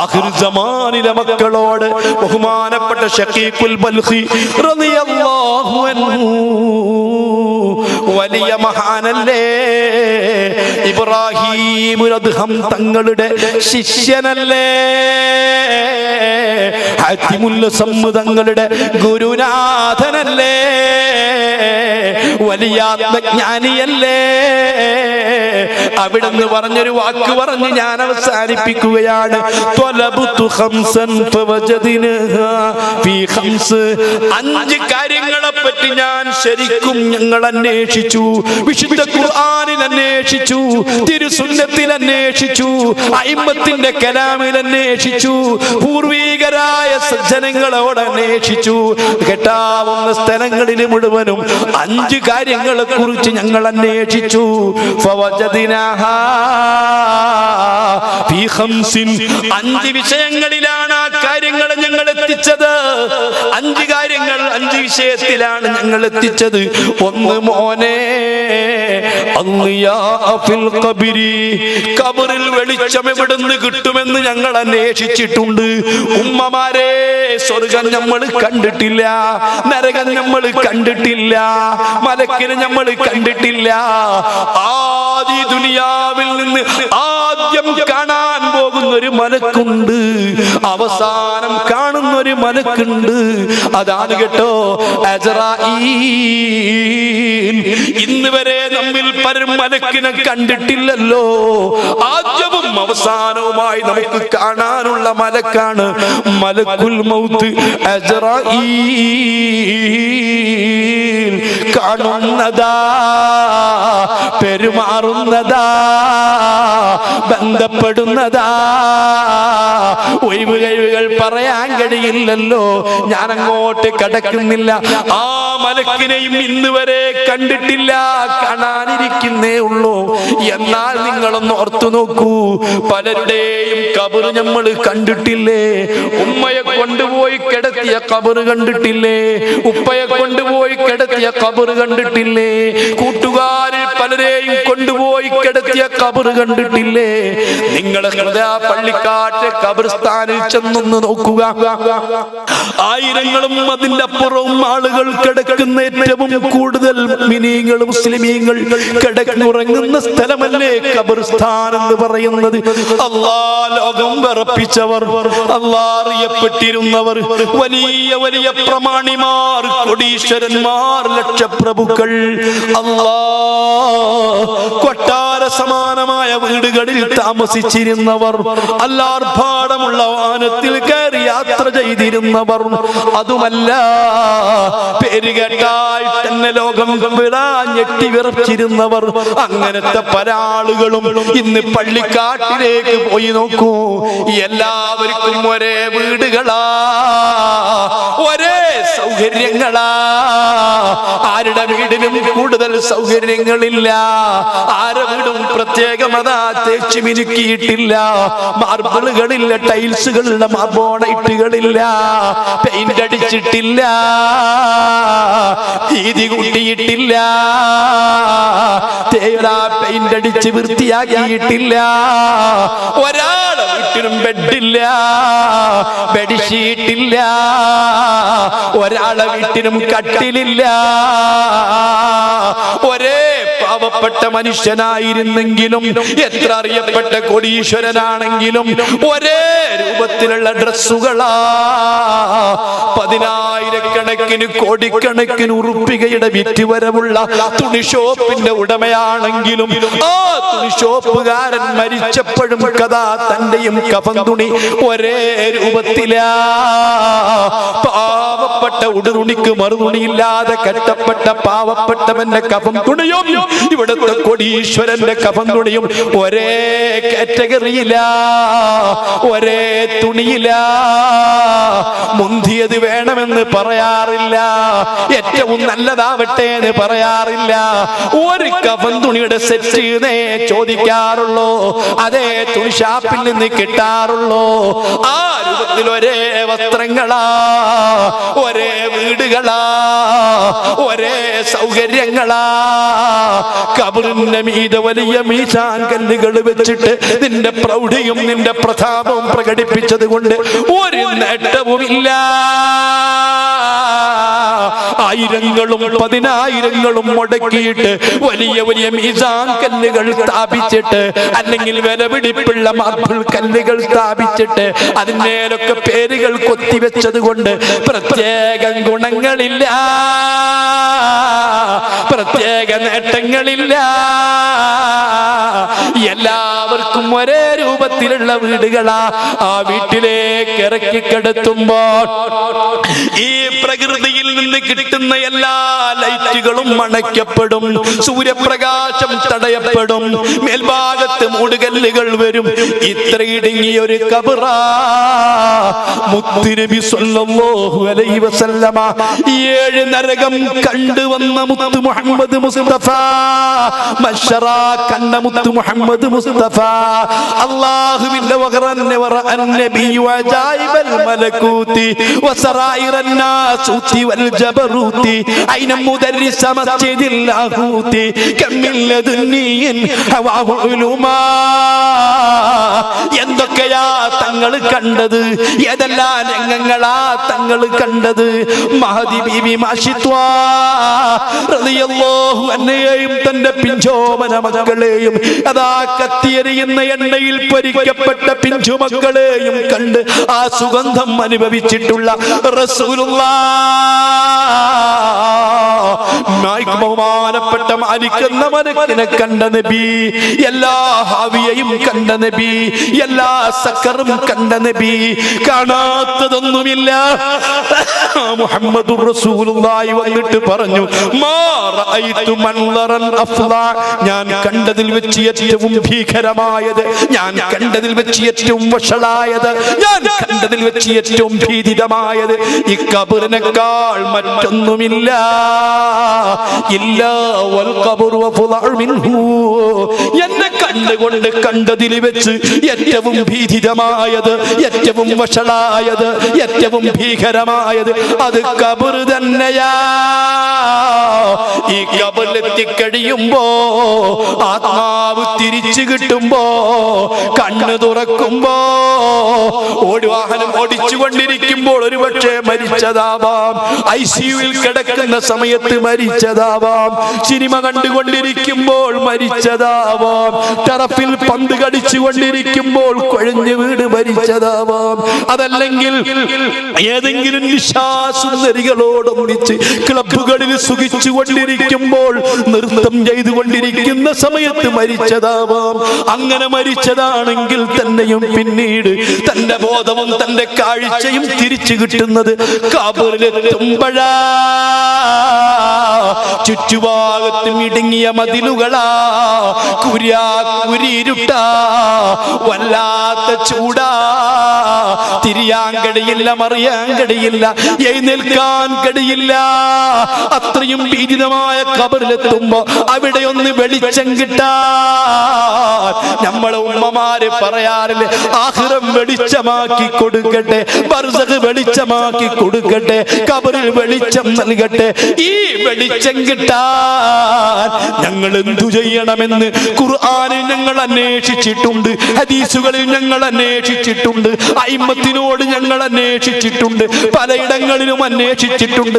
ആഖിർ സമാനിലെ മക്കളോട് ബഹുമാനപ്പെട്ട ഷഖീഖുൽ ബൽഖി റളിയല്ലാഹു അൻഹു വലിയ മഹാനല്ലേ, ഇബ്രാഹിം അദ്ഹം തങ്ങളുടെ ശിഷ്യനല്ലേ, ഹാത്തിമുൽ അസ്സം തങ്ങളുടെ ഗുരുനാഥനല്ലേ, വലിയ ആത്മജ്ഞാനിയല്ലേ. അവിടുന്ന് പറഞ്ഞൊരു വാക്ക് പറഞ്ഞ് ഞാൻ അവസാനിപ്പിക്കുകയാണ്. 5 കാര്യങ്ങളെ പറ്റി ഞാൻ ശരിക്കും ഞങ്ങൾ അന്വേഷിച്ചു. വിശുദ്ധ ഖുർആനിൽ അന്വേഷിച്ചു, തിരുസുന്നത്തിൽ അന്വേഷിച്ചു, അയിമ്മത്തിന്റെ കലാമിൽ അന്വേഷിച്ചു, പൂർവീകരായ സജ്ജനങ്ങളോട് അന്വേഷിച്ചു. കേട്ടാവുന്ന സ്ഥലങ്ങളിൽ മുഴുവനും 5 കാര്യങ്ങളെ കുറിച്ച് ഞങ്ങൾ അന്വേഷിച്ചു. 5 വിഷയങ്ങളിലാണ് ആ കാര്യങ്ങൾ ഞങ്ങൾ എത്തിച്ചത്. 5 കാര്യങ്ങൾ, 5 വിഷയത്തിലാണ് ഞങ്ങൾ എത്തിച്ചത്. ഒന്ന് മോനെ, ഖബറിൽ വെളിച്ചം എവിടുന്ന് കിട്ടുമെന്ന് ഞങ്ങൾ അന്വേഷിച്ചിട്ടുണ്ട്. ഉമ്മമാരെ, സ്വർഗം നമ്മൾ കണ്ടിട്ടില്ല, നരകം നമ്മൾ കണ്ടിട്ടില്ല, മലക്കിനെ നമ്മൾ കണ്ടിട്ടില്ല. ആദി ദുനിയാവിൽ നിന്ന് ആദ്യം കാണാൻ പോകുന്ന ഒരു മലക്കുണ്ട്, അവസാനം കാണുന്ന ഒരു മലക്കുണ്ട്. അതാണ് കേട്ടോ അസ്റായീൽ. ഇന്ന് വരെ നമ്മിൽ പലരും മലക്കിനെ കണ്ടിട്ടില്ലല്ലോ. ആദ്യവും അവസാനവുമായി നമുക്ക് കാണാനുള്ള മലക്കാണ് മലക്കുൽ മൗത്ത് അസ്റായീൽ. കാണുന്നതാ, പെരുമാറുന്നതാ, ബന്ധപ്പെടുന്നതാ. ഒഴിവ് കഴിവുകൾ പറയാൻ കഴിയില്ലല്ലോ. ഞാൻ അങ്ങോട്ട് കടക്കുന്നില്ല. ആ മലക്കിനെയും ഇന്ന് വരെ കണ്ടിട്ടില്ല, കാണാനിരിക്കുന്നേ ഉള്ളൂ. എന്നാൽ നിങ്ങളൊന്ന് ഓർത്തു നോക്കൂ, പലരുടെയും ഖബർ നമ്മൾ കണ്ടിട്ടില്ലേ? ഉമ്മയെ കൊണ്ടുപോയി കിടത്തിയ ഖബർ കണ്ടിട്ടില്ലേ? ഉപ്പയെ കൊണ്ടുപോയി കിടത്തിയ ഖബർ കണ്ടിട്ടില്ലേ? കൂട്ടുകാരിൽ പലരെയും കൊണ്ടുപോയി കിടത്തിയ ഖബർ കണ്ടിട്ടില്ലേ? നിങ്ങളെ പള്ളിക്കാട്ട് ഖബർസ്ഥാനിൽ ചെന്നൊന്ന് നോക്കുക. ആയിരങ്ങളും അതിന്റെ അപ്പുറവും ആളുകൾ കിടക്കുന്ന ഏറ്റവും കൂടുതൽ മുഅ്മിനീങ്ങൾ, മുസ്ലിമീങ്ങൾ കിടന്നുറങ്ങുന്ന സ്ഥലമല്ലേ ഖബർസ്ഥാൻ എന്ന് പറയുന്നത്? അല്ലാഹ് ലോകം വിറപ്പിച്ചവർ, അല്ലാഹ് അറിയപ്പെട്ടിരുന്നവർ, വലിയ വലിയ പ്രമാണിമാർ, കോടീശ്വരന്മാർ, ലക്ഷപ്രഭുക്കൾ, അല്ലാഹ് കൊട്ടാര സമാനമായ വീടുകളിൽ താമസിച്ചിരുന്നവർ, അല്ലാർഭാടമുള്ള വാഹനത്തിൽ കയറി യാത്ര ചെയ്തിരുന്നവർ, അതുമല്ല പേര് കേട്ടാൽ തന്നെ ലോകം ഞെട്ടി വിറച്ചിരുന്നവർ, അങ്ങനത്തെ പല ആളുകളും ഇന്ന് പള്ളിക്കാട്ടിലേക്ക് പോയി നോക്കൂ. എല്ലാവർക്കും ഒരേ വീടുകളാ, ഒരേ സൗകര്യങ്ങളാ. ആരുടെ വീടിനും കൂടുതൽ സൗകര്യങ്ങളില്ല. ആരുടെ വീടും പ്രത്യേകം അതാ തേച്ച് മിനുക്കിയിട്ടില്ല. മാർബിളുകളില്ല, ടൈൽസുകളില്ല, മാർബോണൈറ്റുകളില്ല, പെയിന്റ് അടിച്ചിട്ടില്ല, വീതി കൂട്ടിയിട്ടില്ല, തേയില പെയിന്റ് അടിച്ച് വൃത്തിയാക്കിയിട്ടില്ല. ഒരാളെ വീട്ടിലും ബെഡില്ല, ബെഡ്ഷീറ്റില്ല. ഒരാളെ വീട്ടിലും കട്ടിലില്ല. ഒരേ പാവപ്പെട്ട മനുഷ്യനായിരുന്നെങ്കിലും, എത്ര അറിയപ്പെട്ട കോടീശ്വരനാണെങ്കിലും ഒരേ രൂപത്തിലുള്ള ഡ്രസ്സുകളാ. 10,000-കണക്കിന് കോടിക്കണക്കിന് ഉറുപ്പികയുടെ വിറ്റുവരവുള്ള തുണി ഷോപ്പിന്റെ ഉടമയാണെങ്കിലും ആ തുണി ഷോപ്പുകാരൻ മരിച്ചപ്പോഴും കഥാ തന്റെയും കഫൻ തുണി ഒരേ രൂപത്തിലാ. പാവപ്പെട്ട ഉടുതുണിക്ക് മറുതുണിയില്ലാതെ കഷ്ടപ്പെട്ട പാവപ്പെട്ടവന്റെ കഫൻ തുണിയും ഇവിടുത്തെ കോടീശ്വരന്റെ കഫൻ തുണിയും ഒരേ കാറ്റഗറിയില, ഒരേ തുണിയില. മുന്തിയത് വേണമെന്ന് പറയാറില്ല, ഏറ്റവും നല്ലതാവട്ടെ എന്ന് പറയാറില്ല. ഒരു കഫൻ തുണിയുടെ സെറ്റ് ചോദിക്കാറുള്ളൂ, അതേ തുണി ഷാപ്പിൽ നിന്ന് കിട്ടാറുള്ളൂ. ആ രൂപത്തിൽ ഒരേ വസ്ത്രങ്ങളാ, ഒരേ വീടുകളാ, ഒരേ സൗകര്യങ്ങളാ. ഖബറിന്റെ മീതെ വലിയ മീസാൻ കല്ലുകൾ വെച്ചിട്ട് നിന്റെ പ്രൗഢിയും നിന്റെ പ്രതാപവും പ്രകടിപ്പിച്ചത് കൊണ്ട് ഒരു നേട്ടവുമില്ല. ആയിരങ്ങളും 10,000-ങ്ങളും മുടക്കിയിട്ട് വലിയ വലിയ മീസാൻ കല്ലുകൾ സ്ഥാപിച്ചിട്ട്, അല്ലെങ്കിൽ വിലപിടിപ്പുള്ള മാർബിൾ കല്ലുകൾ സ്ഥാപിച്ചിട്ട് അതിന്മേലൊക്കെ പേരുകൾ കൊത്തിവെച്ചത് കൊണ്ട് പ്രത്യേക ഗുണങ്ങളില്ല, പ്രത്യേക നേട്ടങ്ങളില്ല. എല്ലാവർക്കും ഒരേ രൂപത്തിലുള്ള വീടുകളാ. ആ വീട്ടിലേക്ക് ഇറക്കി കിടത്തുമ്പോൾ ഈ പ്രകൃതിയിൽ നിന്ന് കിട്ടുന്ന എല്ലാ ലൈറ്റുകളും അണയ്ക്കപ്പെടും, സൂര്യപ്രകാശം തടയപ്പെടും, മേൽഭാഗത്ത് മൂടുകല്ലുകൾ വരും. ഇത്ര ഇടുങ്ങിയ ഒരു ഖബറാ. മുത്തുനബി സ്വല്ലല്ലാഹു അലൈഹി വസല്ലമ 7 നരകം കണ്ടുവന്ന മുത്ത് മുഹമ്മദ് മുസ്തഫ, മശ്ശറ കണ്ട മുത്ത് മുഹമ്മദ് മുസ്തഫ. അല്ലാഹുവിന്റെ വഖറന്നെ വറഅൻ നബി വജായിബൽ മലകൂതി വസറായിറൻ നാസുതി വൽ ജബറൂതി ഐന മുദർരിസ മസ്ജിദിൽ ലാഹൂതി കമ്മിൽ ലദുന്നിൻ ഹവാഹു ഉലുമാ. എന്തൊക്കെയാ തങ്ങൾ കണ്ടത്, ഏതെല്ലാം രംഗങ്ങളാ തങ്ങൾ കണ്ടത്. മഹദി ബീബി മാഷിത്വാ റളിയല്ലാഹു അൻഹയെയും തന്റെ പിഞ്ചോമന മക്കളെയും അതാ കത്തിയെരിയുന്ന എണ്ണയിൽ പൊരിക്കപ്പെട്ട പിഞ്ചുമക്കളെയും കണ്ട് ആ സുഗന്ധം അനുഭവിച്ചിട്ടുള്ള റസൂലുള്ളാഹ് ബഹുമാനപ്പെട്ട മാലിക് എന്ന മലക്കിനെ കണ്ട നബി, എല്ലാ ഹാവിയയും കണ്ട നബി, എല്ലാ സക്കറും കണ്ട നബി, കാണാത്തതൊന്നുമില്ല. മുഹമ്മദുർ റസൂലുള്ളാഹി വന്നിട്ട് പറഞ്ഞു, മാ റഅയ്തു മൻളറൻ അഫ്ള, ഞാൻ കണ്ടതിൽ വെച്ച് ഏറ്റവും ഭീകരമായത്, ഞാൻ കണ്ടതിൽ വെച്ച് ഏറ്റവും വഷളായത്, ഞാൻ കണ്ടതിൽ വെച്ച് ഏറ്റവും ഭീതിതമായത് ഈ ഖബറിനേക്കാൾ മറ്റൊന്നുമില്ല. ഇല്ലാ വൽ ഖബറു വഫളഉ മിൻഹു, എന്നെ കണ്ടുകൊണ്ട് കണ്ടതിൽ വെച്ച് ഏറ്റവും ഭീതിതമായത്, ഏറ്റവും വഷളായത്, ഏറ്റവും ഭീകരമായത് അത് ഖബർ തന്നെയാ. ഈ ഖബറിലെത്തി കഴിയുമ്പോ, ആത്മാവ് തിരിച്ചു കിട്ടുമ്പോ, കണ്ണ് തുറക്കുമ്പോ, വാഹനം ഓടിച്ചുകൊണ്ടിരിക്കുമ്പോൾ ഒരുപക്ഷെ മരിച്ചതാവാം, ICUവിൽ കിടക്കുന്ന സമയത്ത് മരിച്ചതാവാം, സിനിമ കണ്ടുകൊണ്ടിരിക്കുമ്പോൾ മരിച്ചതാവാം, ടറഫിൽ പന്ത് കടിച്ചുകൊണ്ടിരിക്കുമ്പോൾ കുഴഞ്ഞു വീട് മരിച്ചതാവാം, അതല്ലെങ്കിൽ ഏതെങ്കിലും നിശാസുന്ദരികളോടൊന്നിച്ച് ക്ലബുകളിൽ സുഖിച്ചുകൊണ്ടിരിക്കുമ്പോൾ നൃത്തം ചെയ്തുകൊണ്ടിരിക്കുന്ന സമയത്ത് മരിച്ചതാവാം. അങ്ങനെ മരിച്ചതാണെങ്കിൽ തന്നെയും പിന്നീട് തന്റെ ബോധവും തന്റെ കാഴ്ചയും തിരിച്ചു കിട്ടുന്നത് ഖബറിലെത്തുമ്പോഴാ. ചുറ്റുഭാഗത്തും ഇടുങ്ങിയ മതിലുകളാ, കുരിയിരുട്ടാ, വല്ലാത്ത ചൂടാ, തിരിയാൻ കഴിയില്ല, മറിയാൻ കഴിയില്ല, എഴുന്നേൽക്കാൻ കഴിയില്ല. അത്രയും ഭീതിതമായ ഖബറിലെത്തുമ്പോ അവിടെ ഒന്ന് വെളിച്ചം കിട്ടാൻ നമ്മളെ ഉമ്മമാര് പറയാറില്ലേ, ആഖിറം വെളിച്ചമാക്കി കൊടുക്കട്ടെ, ബർസഖ് വെളിച്ചമാക്കി കൊടുക്കട്ടെ, ഖബറിൽ വെളിച്ചം നൽകട്ടെ. ഈ വെളിച്ചം കിട്ടാൻ ഞങ്ങൾ എന്തു ചെയ്യണമെന്ന് ഖുർആനിൽ ഞങ്ങൾ അന്വേഷിച്ചിട്ടുണ്ട്, ഹദീസുകളിൽ ഞങ്ങൾ അന്വേഷിച്ചിട്ടുണ്ട്, അയിമ്മത്തിനോട് ഞങ്ങൾ അന്വേഷിച്ചിട്ടുണ്ട്, പലയിടങ്ങളിലും അന്വേഷിച്ചിട്ടുണ്ട്.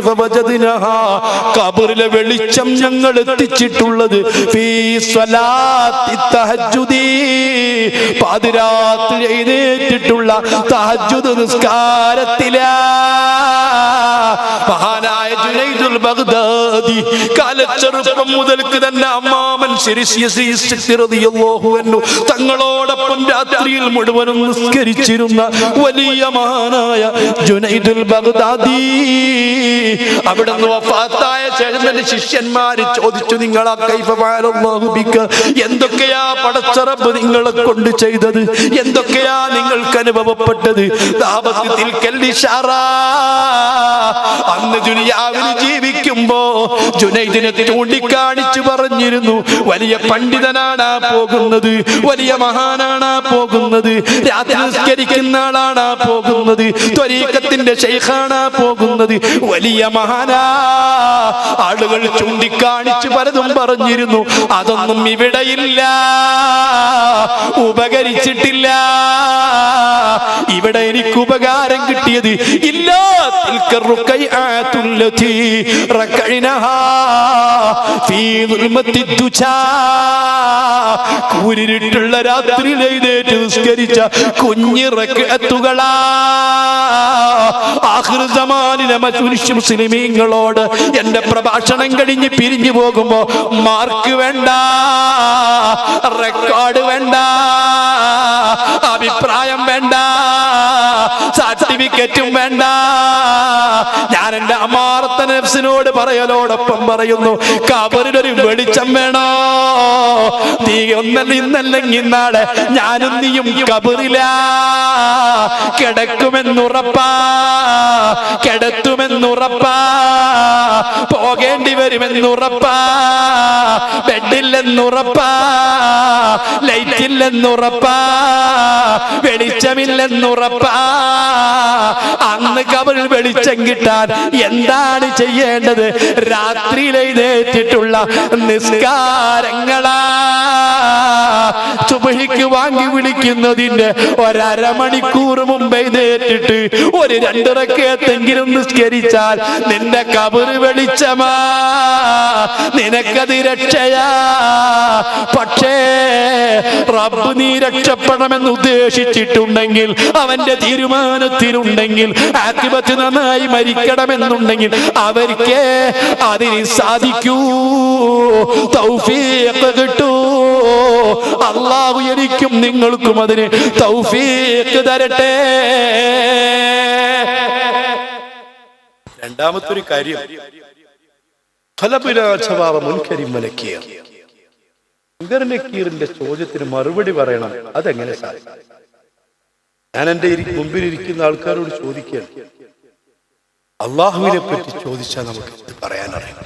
ഖബറിലെ വെളിച്ചം ഞങ്ങൾ എത്തിച്ചിട്ടുള്ളത് ഫീ സ്വലാത്തി തഹജ്ജുദി, പാതിരാത്രി എഴുന്നേറ്റിട്ടുള്ള തഹജ്ജുദ് നിസ്കാരത്തിലാ. മഹാനായ ജുനൈദുൽ ബഗ്ദാദി കാലച്ചെറുപ്പം മുതൽക്ക് തന്നെ അമ്മാമൻ തങ്ങളോടൊപ്പം രാത്രിയിൽ മുഴുവനും നിസ്കരിച്ചിരുന്ന വലിയ മഹാനായ ജുനൈദുൽ ബഗ്ദാദി അവിടുന്ന് വഫാത്തായ ശേഷം ശിഷ്യന്മാര് ചോദിച്ചു, നിങ്ങളാ കൈഫ ഫഅലല്ലാഹു ബിക, എന്തൊക്കെയാ പടച്ച റബ്ബ് നിങ്ങളെ കൊണ്ട് ചെയ്തത്, എന്തൊക്കെയാ നിങ്ങൾക്ക് അനുഭവപ്പെട്ടത്? അന്ന് ദുനിയാവിൽ ജീവിക്കുമ്പോ ജുനൈദിനെ ചൂണ്ടിക്കാണിച്ചു പറഞ്ഞിരുന്നു, വലിയ പണ്ഡിതനാണ് പോകുന്നത്, വലിയ മഹാനാണ് പോകുന്നത്, രാത്രി നിസ്കരിക്കുന്ന ആളാണ് പോകുന്നത്, ത്വരീഖത്തിന്റെ ശൈഖാണ് പോകുന്നത്, വലിയ മഹാനാ. ആളുകൾ ചൂണ്ടിക്കാണിച്ചു പലതും പറഞ്ഞിരുന്നു, അതൊന്നും ഇവിടെയില്ല, ഉപകരിച്ചിട്ടില്ല. ഇവിടെ എനിക്ക് ഉപകാരം കിട്ടിയത് ഇല്ല. കൂരിരുട്ടുള്ള രാത്രിയിൽ എഴുന്നേറ്റ് നിസ്കരിച്ച കുഞ്ഞു റക്അത്തുകളാ. ആഖിർ സമാനിലെ മുസ്ലിമീങ്ങളോട് എന്റെ പ്രഭാഷണം കഴിഞ്ഞ് പിരിഞ്ഞു പോകുമ്പോ മാർക്ക് വേണ്ട, റെക്കോർഡ് വേണ്ട, അഭിപ്രായം വേണ്ട, സർട്ടിഫിക്കറ്റും വേണ്ട. ഞാൻ എന്റെ അമാറത്ത നഫ്സിനോട് പറയലോടൊപ്പം പറയുന്നു, ഖബറിലൊരു വെളിച്ചം വേണോ? നീ ഇന്നല്ലെങ്കിൽ നാളെ ഞാനും നീയും ഖബറിലാ, കിടക്കുമെന്നുറപ്പാ, കിടത്തുമെന്നുറപ്പാ, പോകേണ്ടി വരുമെന്നുറപ്പാ, ബെഡില്ലെന്നുറപ്പാ, ലൈറ്റില്ലെന്നുറപ്പാ, വെളിച്ചമില്ലെന്നുറപ്പാ. അന്ന് ഖബറിൽ വെളിച്ചം കിട്ടാൻ എന്താണ് ചെയ്യേണ്ടത്? രാത്രിയിൽ എഴുന്നേറ്റിട്ടുള്ള നിസ്കാരങ്ങളാ. സുബ്ഹിക്ക് വാങ്ങി വിളിക്കുന്നതിന്റെ ഒരമണിക്കൂർ മുമ്പ് എഴുന്നേറ്റിട്ട് ഒരു 2 റക്അത്തെങ്കിലും നിസ്കരിച്ചാൽ നിന്റെ ഖബർ വെളിച്ചമാ, നിനക്കത് രക്ഷയാ. പക്ഷേ റബ്ബ് നീ രക്ഷപ്പെടണമെന്ന് ഉദ്ദേശിച്ചിട്ടുണ്ടെങ്കിൽ, അവന്റെ തീരുമാനത്തിലുണ്ടെങ്കിൽ, ആഖിബത്ത് നന്നായി മരിക്കണമെന്നുണ്ടെങ്കിൽ, അവർക്ക് അതിന് സാധിക്കൂ, തൗഫീഖ് കിട്ടൂ. അല്ലാഹു എനിക്കും നിങ്ങൾക്കും അതിന് തൗഫീഖ് തരട്ടെ. രണ്ടാമത്തെ ഒരു കാര്യം, മുൻകറിന്റെ ചോദ്യത്തിന് മറുപടി പറയണം. അതെങ്ങനെ സാധിക്കും? ഞാൻ എൻ്റെ മുമ്പിലിരിക്കുന്ന ആൾക്കാരോട് ചോദിക്കുകയാണ്, അള്ളാഹുവിനെ പറ്റി ചോദിച്ചാൽ നമുക്ക് എന്ത് പറയാനറിയാം?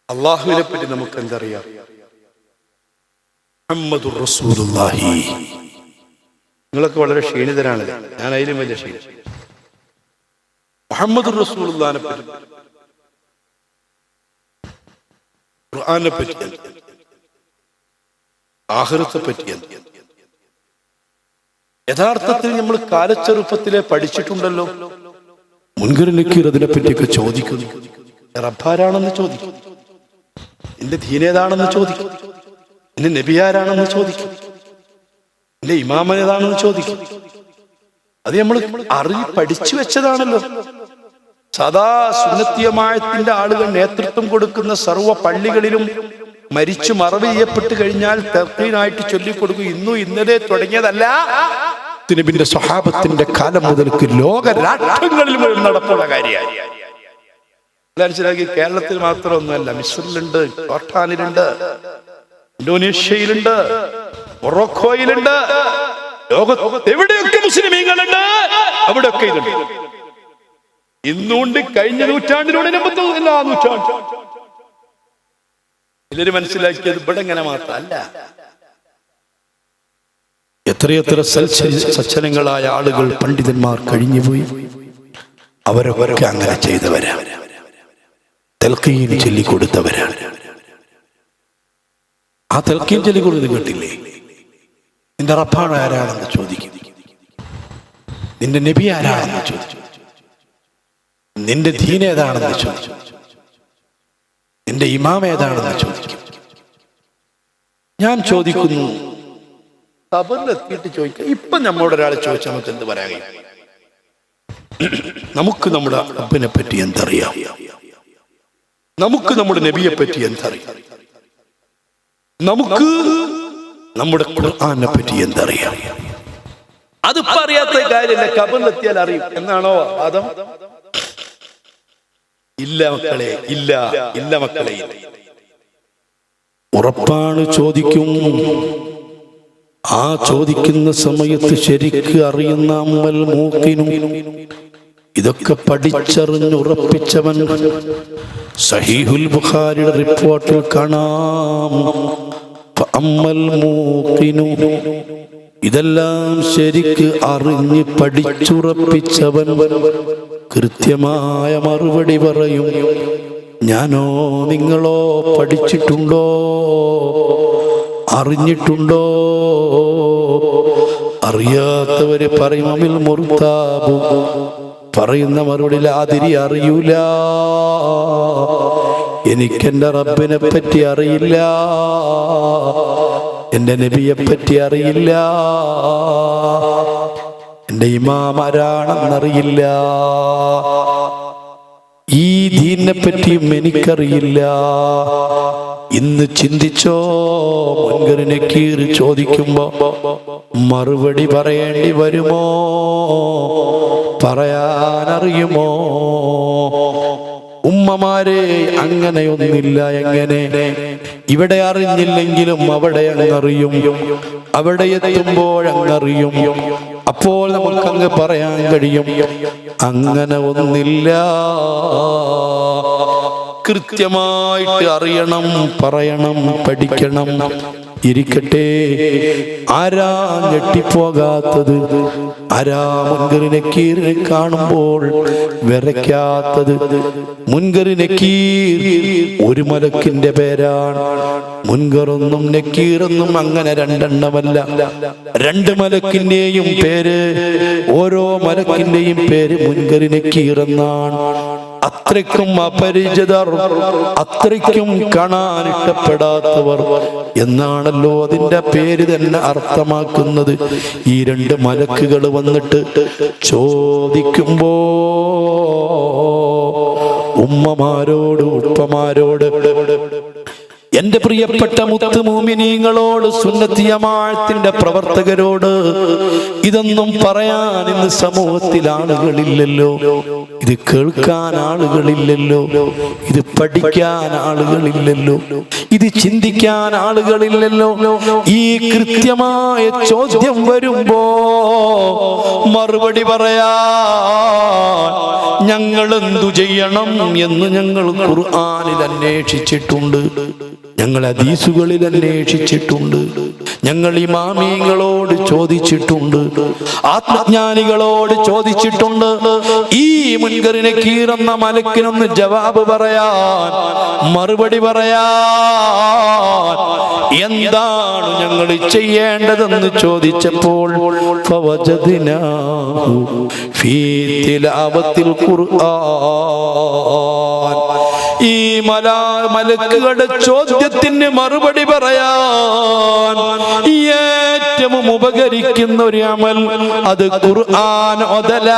അള്ളാഹുവിനെ പറ്റി നമുക്ക് എന്തറിയാം? മുഹമ്മദുർ റസൂലുള്ളാഹി. നിങ്ങളൊക്കെ വളരെ ക്ഷീണിതരാണ്, ഞാൻ അതിലും വലിയ ക്ഷീണിതൻ. മുഹമ്മദുർ റസൂലുള്ളാഹിനെ പറ്റി, ഖുർആനെ പറ്റി, ആഖിറത്തെ പറ്റി യഥാർത്ഥത്തിൽ നമ്മൾ കാലച്ചെറുപ്പത്തിലെ പഠിച്ചിട്ടുണ്ടല്ലോ. മുൻകർ നക്കീർ അതിനെ പറ്റിയൊക്കെ ചോദിക്കുന്നു. റബ്ബാരാണെന്ന് ചോദിക്കും, നിന്റെ ദീനേതാണെന്ന് ചോദിക്കും, നിന്റെ നബിയാരാണെന്ന് ചോദിക്കും, നിന്റെ ഇമാമനേതാണെന്ന് ചോദിക്കും. അത് നമ്മൾ പഠിച്ചു വെച്ചതാണല്ലോ. സദാ സുന്നത്തിയമായത്തിന്റെ ആളുകൾ നേതൃത്വം കൊടുക്കുന്ന സർവ്വ പള്ളികളിലും മരിച്ചു മറവ് ചെയ്യപ്പെട്ട് കഴിഞ്ഞാൽ തഖ്വീനായിട്ട് ചൊല്ലിക്കൊടുക്കും. ഇന്നലെ തുടങ്ങിയതല്ല, നബിന്റെ സ്വഹാബത്തിന്റെ കാലം മുതൽക്ക് ലോക രാഷ്ട്രങ്ങളിൽ മുഴുവൻ നടപ്പുള്ള കാര്യമായി. മനസ്സിലാക്കി. കേരളത്തിൽ മാത്രമൊന്നുമല്ല, മിസ്രിലുണ്ട്, ജോർഡാനിലുണ്ട്, ഇന്തോനേഷ്യയിലുണ്ട്, മൊറോക്കോയിലുണ്ട്, ലോകത്ത് എവിടെയൊക്കെ മുസ്ലിമീങ്ങളുണ്ട് അവിടെയൊക്കെ ഇതുണ്ട്. ഇന്നുകൊണ്ട് കഴിഞ്ഞ നൂറ്റാണ്ടിലൂടെ എല്ലാ നൂറ്റാണ്ടും ചിലര് മനസ്സിലാക്കിയത് ഇവിടെ ഇങ്ങനെ മാത്രമല്ല, എത്രയെത്ര സജ്ജനങ്ങളായ ആളുകൾ പണ്ഡിതന്മാർ കഴിഞ്ഞുപോയി. അവരൊക്കെ അങ്ങനെ ചെയ്തവരാണ്, തൽഖീൻ ചൊല്ലിക്കൊടുത്തവരാണ്. ആ തൽഖീൻ ചൊല്ലിക്കൊടുത്ത് കേട്ടില്ലേ? നിന്റെ റബ്ബാണ് ആരാണെന്ന് ചോദിക്കും, നിന്റെ നബി ആരാണെന്ന് ചോദിച്ചു, നിന്റെ ദീൻ ഏതാണെന്ന് ചോദിച്ചു, നിന്റെ ഇമാം ഏതാണെന്ന് ചോദിക്കും. ഞാൻ ചോദിക്കുന്നു, ഖബറിലെത്തിയിട്ട് ചോദിക്കാം. ഇപ്പൊ നമ്മോട് ഒരാൾ ചോദിച്ചാൽ നമുക്ക് എന്ത് പറയാൻ കഴിയും? നമുക്ക് നമ്മുടെ റബ്ബിനെ പറ്റി എന്തറിയാം? നമുക്ക് നമ്മുടെ നബിയെ പറ്റി എന്തറിയാം? നമുക്ക് നമ്മുടെ ഖുർആനെ പറ്റി എന്തറിയാം? അതിപ്പോ അറിയാത്ത കാര്യമല്ല, ഖബറിലെത്തിയാൽ അറിയും എന്നാണോ വാദം? ഇല്ല മക്കളെ, ഇല്ല ഇല്ല മക്കളെ, ഉറപ്പാണ് ചോദിക്കും. ആ ചോദിക്കുന്ന സമയത്ത് ശരിക്ക് അറിയുന്ന അമ്മൽ മൂക്കിനും ഇതൊക്കെ പഠിച്ചറിഞ്ഞുറപ്പിച്ചവൻ സഹീഹുൽ ബുഖാരിയുടെ റിപ്പോർട്ടിൽ കാണാം. അമ്മൽ മൂക്കിനു, ഇതെല്ലാം ശരിക്ക് അറിഞ്ഞ് പഠിച്ചുറപ്പിച്ചവൻ കൃത്യമായ മറുപടി പറയും. ഞാനോ നിങ്ങളോ പഠിച്ചിട്ടുണ്ടോ? അറിഞ്ഞിട്ടുണ്ടോ? അറിയാത്തവര് പറയും അമിൽ മുർതാബു. പറയുന്ന മറുപടി ആതിരി അറിയൂല, എനിക്കെന്റെ റബ്ബിനെ പറ്റി അറിയില്ല, എന്റെ നബിയെ പറ്റി അറിയില്ല, എന്റെ ഇമാം ആരാണെന്നറിയില്ല, ഈ ദീനിനെ പറ്റിയും എനിക്കറിയില്ല. ഇന്ന് ചിന്തിച്ചോ, മുൻകർ നക്കീർ ചോദിക്കുമ്പോ മറുപടി പറയേണ്ടി വരുമോ? പറയാനറിയുമോ? ഉമ്മമാരെ, അങ്ങനെയൊന്നില്ല. എങ്ങനെ? ഇവിടെ അറിഞ്ഞില്ലെങ്കിലും അവിടെ അങ്ങറിയും, അവിടെ എത്തുമ്പോഴങ്ങറിയും. അപ്പോൾ നമുക്കങ്ങ് പറയാൻ കഴിയും, അങ്ങനെ ഒന്നില്ല. കൃത്യമായിട്ട് അറിയണം, പറയണം, പഠിക്കണം. ഇരിക്കട്ടെ, ആരാ ഞെട്ടിപ്പോകാത്തത്? ആരാ മുൻകർ നക്കീറിനെ കാണുമ്പോൾ വിറയ്ക്കാത്തത്? മുൻകർ നക്കീർ ഒരു മലക്കിന്റെ പേരാണ്. മുൻകറൊന്നും നക്കീറൊന്നും അങ്ങനെ രണ്ടെണ്ണമല്ല, രണ്ട് മലക്കിന്റെയും പേര്, ഓരോ മലക്കിന്റെയും പേര് മുൻകർ നക്കീർ എന്നാണ്. അത്രയ്ക്കും അപരിചിതർ, അത്രയ്ക്കും കാണാൻ ഇഷ്ടപ്പെടാത്തവർ എന്നാണല്ലോ അതിന്റെ പേര് തന്നെ അർത്ഥമാക്കുന്നത്. ഈ രണ്ട് മലക്കുകൾ വന്നിട്ട് ചോദിക്കുമ്പോ ഉമ്മമാരോട്, ഉപ്പമാരോട്, എന്റെ പ്രിയപ്പെട്ട മുത്ത് മുഅ്മിനീങ്ങളോട്, സുന്നത്ത് ജമാഅത്തിന്റെ പ്രവർത്തകരോട് ഇതൊന്നും പറയാൻ ഇന്ന് സമൂഹത്തിൽ ആളുകളില്ലല്ലോ. ഇത് കേൾക്കാൻ ആളുകളില്ലല്ലോ. ഇത് പഠിക്കാൻ ആളുകളില്ലല്ലോ. ഇത് ചിന്തിക്കാൻ ആളുകളില്ലല്ലോ. ഈ കൃത്യമായ ചോദ്യം വരുമ്പോ മറുപടി പറയാ ഞങ്ങൾ എന്തു ചെയ്യണം എന്ന് ഞങ്ങൾ ഖുർആനിൽ അന്വേഷിച്ചിട്ടുണ്ട്, ഞങ്ങൾ ഹദീസുകളിൽ അന്വേഷിച്ചിട്ടുണ്ട്, ഞങ്ങൾ ഇമാമിങ്ങളോട് ചോദിച്ചിട്ടുണ്ട്, ആത്മജ്ഞാനികളോട് ചോദിച്ചിട്ടുണ്ട്. ഈ മുൻകറിനെ കീറുന്ന മലക്കിനൊന്ന് ജവാബ് പറയാൻ, മറുപടി പറയാൻ എന്താണ് ഞങ്ങൾ ചെയ്യേണ്ടതെന്ന് ചോദിച്ചപ്പോൾ ഫവജദ്നാഹു ഫീ തിലാവത്തിൽ ഖുർആൻ, ഈ മലക്കുകളുടെ ചോദ്യത്തിന് മറുപടി പറയാൻ ഏറ്റവും ഉപകരിക്കുന്ന ഒരു അമൽ അത് ഖുർആൻ ഓതല,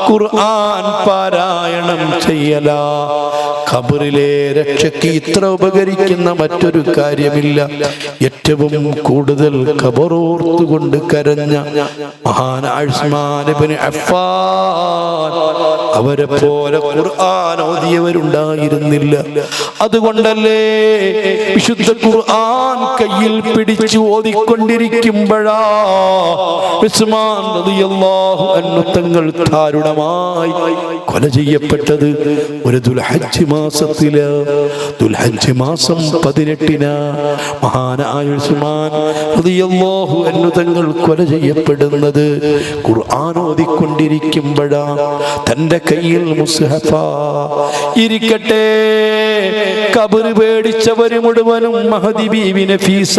ഖുർആൻ പാരായണം ചെയ്യല. ഖബറിലെ രക്ഷയ്ക്ക് ഇത്ര ഉപകരിക്കുന്ന മറ്റൊരു കാര്യമില്ല. ഏറ്റവും കൂടുതൽ ഖബറോർത്തുകൊണ്ട് കരഞ്ഞ മഹാനായ ഉസ്മാൻ ഇബ്നു അഫ്ഫാൻ, അവരെ പോലെ ഖുർആൻ ഓതിയവരുണ്ടായിരുന്നില്ല. അതുകൊണ്ടല്ലേ വിശുദ്ധ ഖുർആൻ കയ്യിൽ പിടിച്ചു ഓതിക്കൊണ്ടിരിക്കുമ്പോഴാ ഉസ്മാൻ റളിയല്ലാഹു അൻഹു തങ്ങൾ ദാരുണമായി കൊല ചെയ്യപ്പെട്ടത്. ഒരു ദുൽഹജ്ജ് മാസത്തില്, ദുൽഹജ്ജ് മാസം 18 മഹാനായ ഉസ്മാൻ റളിയല്ലാഹു അൻഹു തങ്ങൾ കൊല ചെയ്യപ്പെടുന്നത് ഖുർആൻ ഓതിക്കൊണ്ടിരിക്കുമ്പോഴാ. തന്റെ കയ്യിൽ മുസ്ഹഫ ഇരിക്കട്ടെ. ഖബർ പേടിച്ചവര് മുഴുവനും മഹദി ബീവി നഫീസ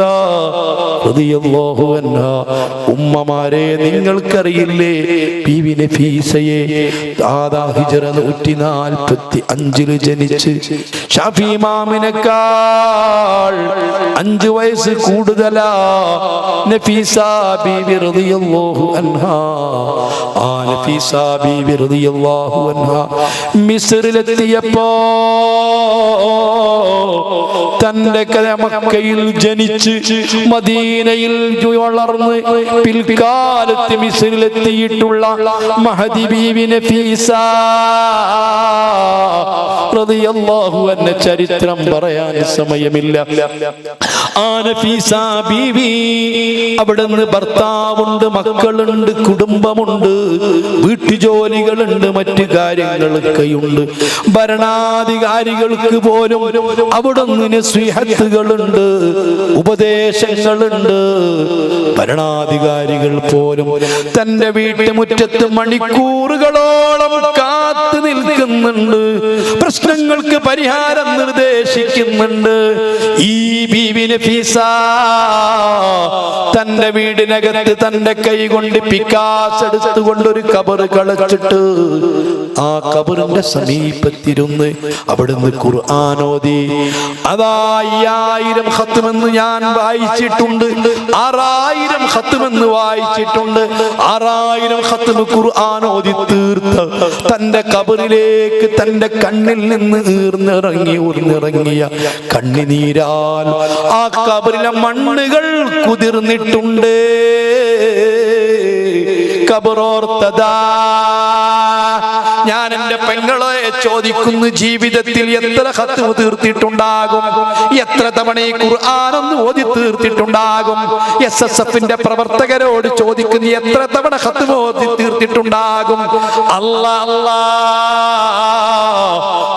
റളിയല്ലാഹു അൻഹാ. ഉമ്മമാരെ, നിങ്ങൾക്കറിയില്ലേ ബീവി നഫീസയെ? ഹിജ്റ 145 ജനിച്ച് ഷാഫി ഇമാമിനേക്കാൾ 5 വയസ്സ് കൂടുതലാ നഫീസ ബീവി റളിയല്ലാഹു അൻഹാ. ആ നഫീസ ബീവി റളിയല്ലാഹു അൻഹാ മിസ്റിലെത്തിയപ്പോ തന്റെ മക്കയിൽ ജനിച്ച് മദീനയിൽ വളർന്ന് പിൽക്കാലത്ത് മിസ്റിലെത്തിയിട്ടുള്ള മഹദി ബീവി നഫീസ റളിയല്ലാഹു അൻഹ ചരിത്രം പറയാൻ സമയമില്ല. ആ നഫീസ ബീവി അവിടുന്ന് ഭർത്താവുണ്ട്, മക്കളുണ്ട്, കുടുംബമുണ്ട്, വീട്ടുജോലികളുണ്ട്, മറ്റു കാര്യങ്ങളൊക്കെയുണ്ട്. ഭരണാധികാരികൾക്ക് പോലും അവിടുന്ന് നസീഹത്തുകളുണ്ട്, ഉപദേശങ്ങളുണ്ട്. ഭരണാധികാരികൾ പോലും തന്റെ വീട്ടുമുറ്റത്ത് മണിക്കൂറുകളോളം കാത്തു നിൽക്കുന്നുണ്ട്, പ്രശ്നങ്ങൾക്ക് പരിഹാരം നിർദ്ദേശിക്കുന്നുണ്ട്. ഈ ബീവി നഫീസ തന്റെ വീടിനകത്ത് തന്റെ കൈ കൊണ്ട് പിക്കാസ് എടുത്തുകൊണ്ട് ഒരു ഖബർ കളച്ചിട്ട് ആ ഖബറിന്റെ സമീപത്തിരുന്ന് അവിടുന്ന് ഖുർആൻ ഓതി. അതാ 5000 ഖത്മെന്ന് ഞാൻ വായിച്ചിട്ടുണ്ട്, 6000 ഖത്മെന്ന് വായിച്ചിട്ടുണ്ട്. 6000 ഖത്മ് ഖുർആൻ ഓതി തീർത്ത തന്റെ ഖബറിലേക്ക് തന്റെ കണ്ണിൽ നിന്ന് ഊർന്നിറങ്ങിയ കണ്ണിനീരാൽ ആ ഖബറിലെ മണ്ണുകൾ കുതിർന്നിട്ടുണ്ട്. ഖബറോർത്തതാ. ഞാൻ എന്റെ പെങ്ങളെ ചോദിക്കുന്നു, ജീവിതത്തിൽ എത്ര ഖത്മ് തീർത്തിട്ടുണ്ടാകും? എത്ര തവണ ഈ ഖുർആൻ ഒന്ന് ഓതി തീർത്തിട്ടുണ്ടാകും? SSFന്റെ പ്രവർത്തകരോട് ചോദിക്കുന്നു, എത്ര തവണ ഖത്മ് ഓതി തീർത്തിട്ടുണ്ടാകും? അല്ലാ,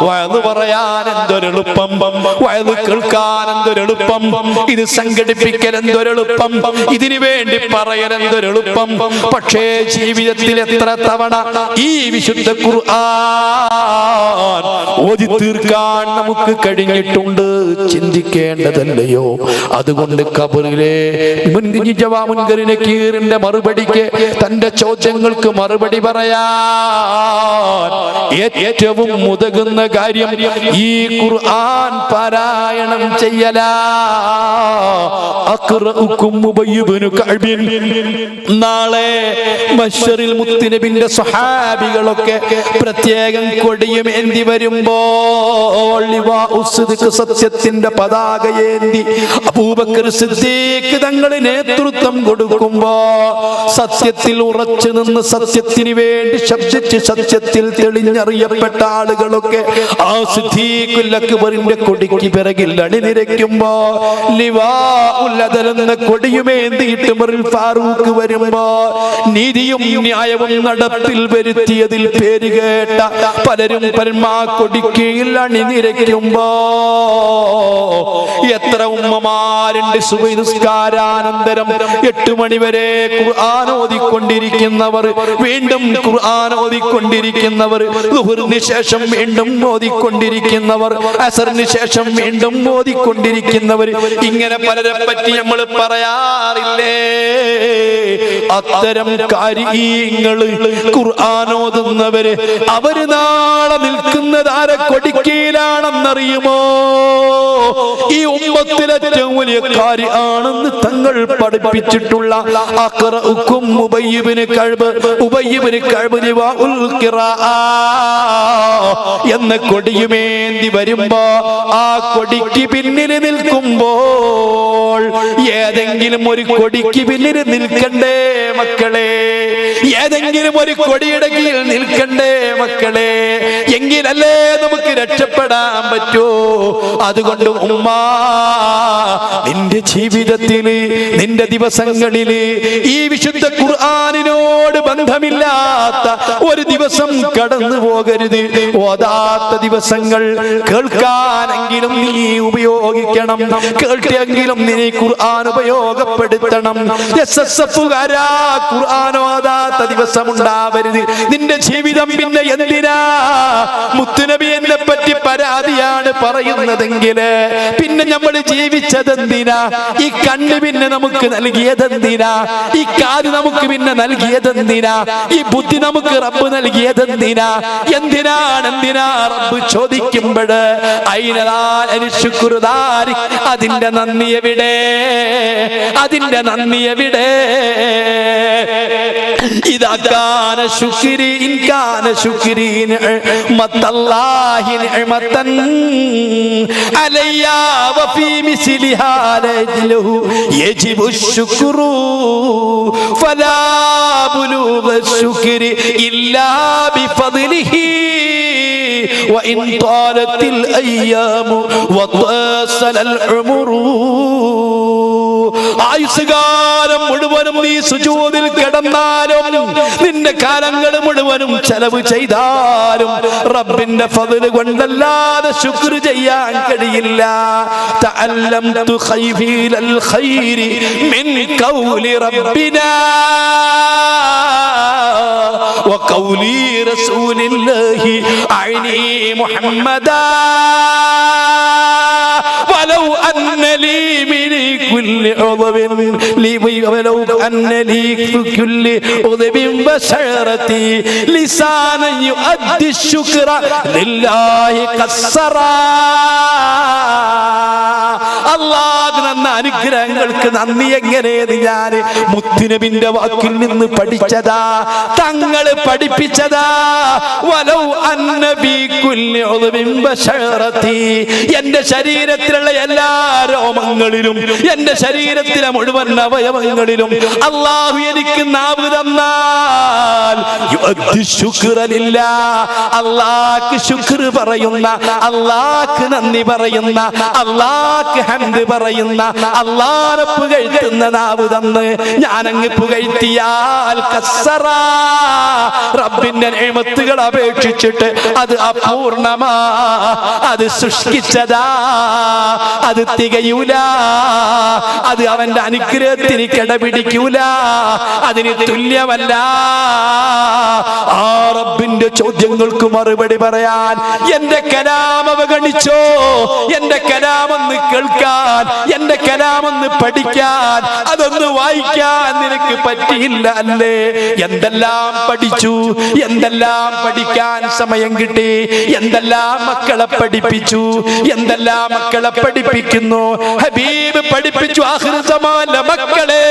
വഅദ് പറയാൻ എന്തൊരെളുപ്പം, വഅദ് കേൾക്കാൻ എന്തൊരെളുപ്പം, ഇത് സംഘടിപ്പിക്കൽ എന്തൊരെളുപ്പം, ഇതിനു വേണ്ടി പറയൽ എന്തൊരെളുപ്പം. പക്ഷേ ജീവിതത്തിൽ എത്ര തവണ ഈ വിശുദ്ധ ഖുർആൻ ഓതി തീർക്കാൻ നമുക്ക് കഴിഞ്ഞിട്ടുണ്ട്? ചിന്തിക്കേണ്ടതല്ലയോ? അതുകൊണ്ട് ഖബറിലെ മുൻകറിനെ കീറിന്റെ മറുപടിക്ക്, തന്റെ ചോദ്യങ്ങൾക്ക് മറുപടി പറയാൻ ഏറ്റവും ഉതകുന്ന കാര്യം ഈ ഖുർആൻ പാരായണം ചെയ്യലാ. അഖ്റഉകും ഉബയ്യ് ഇബ്നു കഅബ്. നാളെ മഹ്ശറിൽ മുത്തുനബിന്റെ സ്വഹാബികളൊക്കെ പ്രത്യേക വേഗം കൊടിയും ഏന്തി വരുമ്പോൾ സത്യത്തിന്റെ പതാകയേന്തി അബൂബക്കർ സിദ്ദീഖ് തങ്ങൾ നേതൃത്വം കൊടുക്കുമ്പോ സത്യത്തിൽ ഉറച്ചു നിന്ന് സത്യത്തിന് വേണ്ടി ശബ്ദിച്ച് സത്യത്തിൽ തെളിഞ്ഞറിയപ്പെട്ട ആളുകളൊക്കെ ആ സിദ്ദീഖുൽ അക്ബറിന്റെ കൊടിക്ക് പിറകിൽ അണിനിരക്കുമ്പോ ലിവാഉൽ അദൽ എന്ന കൊടിയുമേന്തിയിട്ട് ഉമറുൽ ഫാറൂഖ് വരുമ്പോ നീതിയും ന്യായവും നടപ്പിൽ വരുത്തിയതിൽ പേരുകേട്ട പലരും പരമാ കൊടിക്കീഴിൽ അണിനിരക്കുമ്പോ എത്ര ഉമ്മമാരുണ്ട് സുബഹി നിസ്കാരാനന്തരം 8 മണി വരെ ഖുർആൻ ഓതിക്കൊണ്ടിരിക്കുന്നവർ, വീണ്ടും ഖുർആൻ ഓതിക്കൊണ്ടിരിക്കുന്നവർ, ളുഹറിന് ശേഷം വീണ്ടും ഓതിക്കൊണ്ടിരിക്കുന്നവർ, അസറിന് ശേഷം വീണ്ടും ഓതിക്കൊണ്ടിരിക്കുന്നവർ, ഇങ്ങനെ പലരെ പറ്റി നമ്മൾ പറയാറില്ലേ? അത്തരം കാര്യങ്ങള് ഖുർആൻ ഓതുന്നവര് അവര് നാളെ നിൽക്കുന്നത് ആരെ കൊടിക്കീഴിലാണെന്നറിയുമോ? ഈ ഉമ്മത്തിലെ ഏറ്റവും വലിയ കാര്യമാണെന്ന് തങ്ങൾ പഠിപ്പിച്ചിട്ടുള്ള അഖറഉക്കും ഉബയ്യ് ഇബ്നു കഅബ് ലിവാഉൽ ഖിറാഅ എന്ന കൊടിയുമേന്തി വരുമ്പോ ആ കൊടിക്ക് പിന്നിൽ നിൽക്കുമ്പോൾ ഏതെങ്കിലും ഒരു കൊടിക്ക് പിന്നിൽ നിൽക്കണ്ടേ മക്കളെ? ഏതെങ്കിലും ഒരു കൊടിയുടെ കീഴിൽ നിൽക്കണ്ടേ മക്കളെ? എങ്കിലല്ലേ നമുക്ക് രക്ഷപ്പെടാൻ പറ്റൂ. അതുകൊണ്ട് ഉമ്മ, നിന്റെ ജീവിതത്തില്, നിന്റെ ദിവസങ്ങളില് ഈ വിശുദ്ധ ഖുർആനിനോട് ബന്ധമില്ലാത്ത ഒരു ദിവസം കടന്നു പോകരുത്. ഓതാത്ത ദിവസങ്ങൾ കേൾക്കാനെങ്കിലും നീ ഉപയോഗിക്കണം, കേൾക്കെങ്കിലും നീ ഖുർആൻ ഉപയോഗപ്പെടുത്തണം. SSFുകാരാ, ഖുർആൻ ഓതാത്ത ദിവസം ഉണ്ടാവരുത്. നിന്റെ ജീവിതം പിന്നെ എന്തിനാ? മുത്തുനബിയെ പറ്റി പരാതിയാണ് പറയുന്നതെങ്കില് പിന്നെ നമ്മൾ ജീവിച്ചതെന്തിനാ? ഈ കണ്ണ് പിന്നെ നമുക്ക് നൽകിയതെന്തിനാ? ഈ കാത് നമുക്ക് പിന്നെ നൽകിയതെന്തിനാ? ഈ ബുദ്ധി നമുക്ക് റബ്ബ് നൽകിയതെന്തിനാ? എന്തിനാ റബ്ബ് ചോദിക്കുമ്പോൾ അതിന്റെ നന്ദി എവിടെ? അതിന്റെ നന്ദി എവിടെ? ഇദാ കാന ശുക്രി ഇൻ കാന ശുക്രി നിഅമത്തല്ലാഹി നിഅമതൻ അലയ്യാ വഫീ മിസ്ലിഹാ ലഹു യജിബു ശുക്രു ഫലാ ബുലൂഗ ശുക്രി ഇല്ലാ ബിഫദ്ലിഹി വഇൻ ത്വാലത്തിൽ അയ്യാമു വതസലൽ ഉമറു. ആയുസ്സുകാലം മുഴുവനും നീ സുജൂദിൽ കിടന്നാലും നിന്റെ കാലങ്ങൾ മുഴുവനും ചെലവ് ചെയ്താലും റബ്ബിന്റെ ഫദ്ല് കൊണ്ടല്ലാതെ ശുക്ർ ചെയ്യാൻ കഴിയില്ല. തഅല്ലംതു ഖൈഫിൽ ഖൈരി മിൻ ഖൗലി റബ്ബിനാ വഖൗലി റസൂലില്ലാഹി അഅനി മുഹമ്മദാ വലൗ അന്ന ലീ മിൻ കുല്ലി ഉദബിൻ വലൗ അന്ന ലീ കുല്ലി ഉദബിൻ ബശറതി ലിസാനൻ യുഅദ്ദി ശുക്ര ലില്ലാഹി ഖസ്സറാ. അല്ലാഹു തന്ന അനുഗ്രഹങ്ങൾക്ക് നന്ദി എങ്ങനെയെന്ന് ഞാൻ മുത്തുനബിന്റെ വാക്കിൽ നിന്ന് പഠിച്ചതാ, തങ്ങള് പഠിപ്പിച്ചതാ. വലൗ അന്നബി കുല്ലി ഉദബിൻ ബശറതി, എന്റെ ശരീരത്തിലുള്ള എല്ലാ രോമങ്ങളിലും, എന്റെ ശരീരത്തിലെ മുഴുവൻ അവയവങ്ങളിലും അല്ലാഹു എനിക്ക് നാവ് തന്നാൽ യുഅദ്ദി ശുക്ര ലില്ലാഹ്, അല്ലാഹുക്ക് ശുക്ർ പറയുന്ന, അല്ലാഹുക്ക് നന്ദി പറയുന്ന, അല്ലാഹുക്ക് ഹംദ് പറയുന്ന, അല്ലാഹുവിനെ പുകഴ്ത്തുന്ന നാവ് തന്ന് ഞാനങ്ങ് പുകഴ്ത്തിയാൽ കസ്സറാ, റബ്ബിന്റെ നിഅമത്തുകൾ അപേക്ഷിച്ചിട്ട് അത് അപൂർണമാ, അത് ശുഷ്കിച്ചതാ, അത് തികയൂല, അത് അവന്റെ അനുഗ്രഹത്തിന് കിടപിടിക്കൂല, അതിന് തുല്യമല്ല. ആ റബ്ബിന്റെ ചോദ്യങ്ങൾക്ക് മറുപടി പറയാൻ എന്റെ കലാം അവഗണിച്ചോ? എന്റെ കലാമെന്ന് കേൾക്കാൻ, എന്റെ കലാമെന്ന് പഠിക്കാൻ, അതൊന്ന് വായിക്കാൻ നിനക്ക് പറ്റിയില്ല അല്ലേ? എന്തെല്ലാം പഠിച്ചു, എന്തെല്ലാം പഠിക്കാൻ സമയം കിട്ടി, എന്തെല്ലാം മക്കളെ പഠിപ്പിച്ചു, എന്തെല്ലാം മക്കളെ പഠിപ്പിക്കുന്നു. ഹബീബ് പഠിപ്പിച്ചു ആഖിർ സമാ ഉമ്മമാരുടെ മക്കളെ,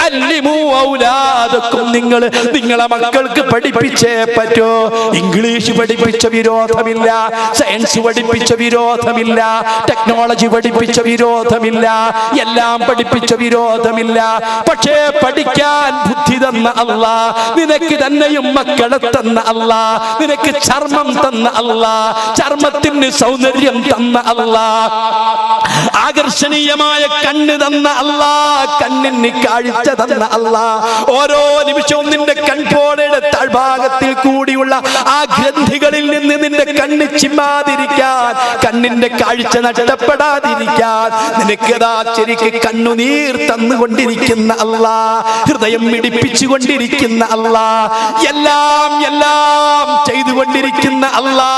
അല്ലിമു ഔലാദക്കും, നിങ്ങളെ മക്കൾക്ക് പഠിപ്പിച്ചേ പറ്റോ. ഇംഗ്ലീഷ് പഠിപ്പിച്ച വിരോധമില്ല, സയൻസ് പഠിപ്പിച്ച വിരോധമില്ല, ടെക്നോളജി പഠിപ്പിച്ച വിരോധമില്ല, എല്ലാം പഠിപ്പിച്ച വിരോധമില്ല. പക്ഷേ പഠിക്കാൻ ബുദ്ധി തന്ന അല്ലാ, നിനക്ക് തന്നെയും മക്കളെ തന്ന അല്ലാ, നിനക്ക് ചർമ്മം തന്ന അല്ലാ, ചർമ്മത്തിന് സൗന്ദര്യം തന്ന അല്ലാ, ആകർഷണീയമായ കണ്ണ് തന്ന അല്ലാ, കണ്ണിന് കാഴ്ച തന്ന അല്ലാ, ഓരോ നിമിഷവും നിന്റെ കൺപോളയുടെ താഴ്ഭാഗത്തിൽ കൂടിയുള്ള ആ ഗ്രന്ഥികളിൽ നിന്ന് നിന്റെ കണ്ണ് ചിമ്മാതിരിക്കാൻ, കണ്ണിന്റെ കാഴ്ച നഷ്ടപ്പെടാതിരിക്കാൻ നിനക്കതാ ശരിക്ക് കണ്ണുനീർ തന്നുകൊണ്ടിരിക്കുന്ന അല്ലാ, ഹൃദയം മിടിപ്പിച്ചുകൊണ്ടിരിക്കുന്ന അല്ലാ, എല്ലാം ചെയ്തുകൊണ്ടിരിക്കുന്ന അല്ലാ.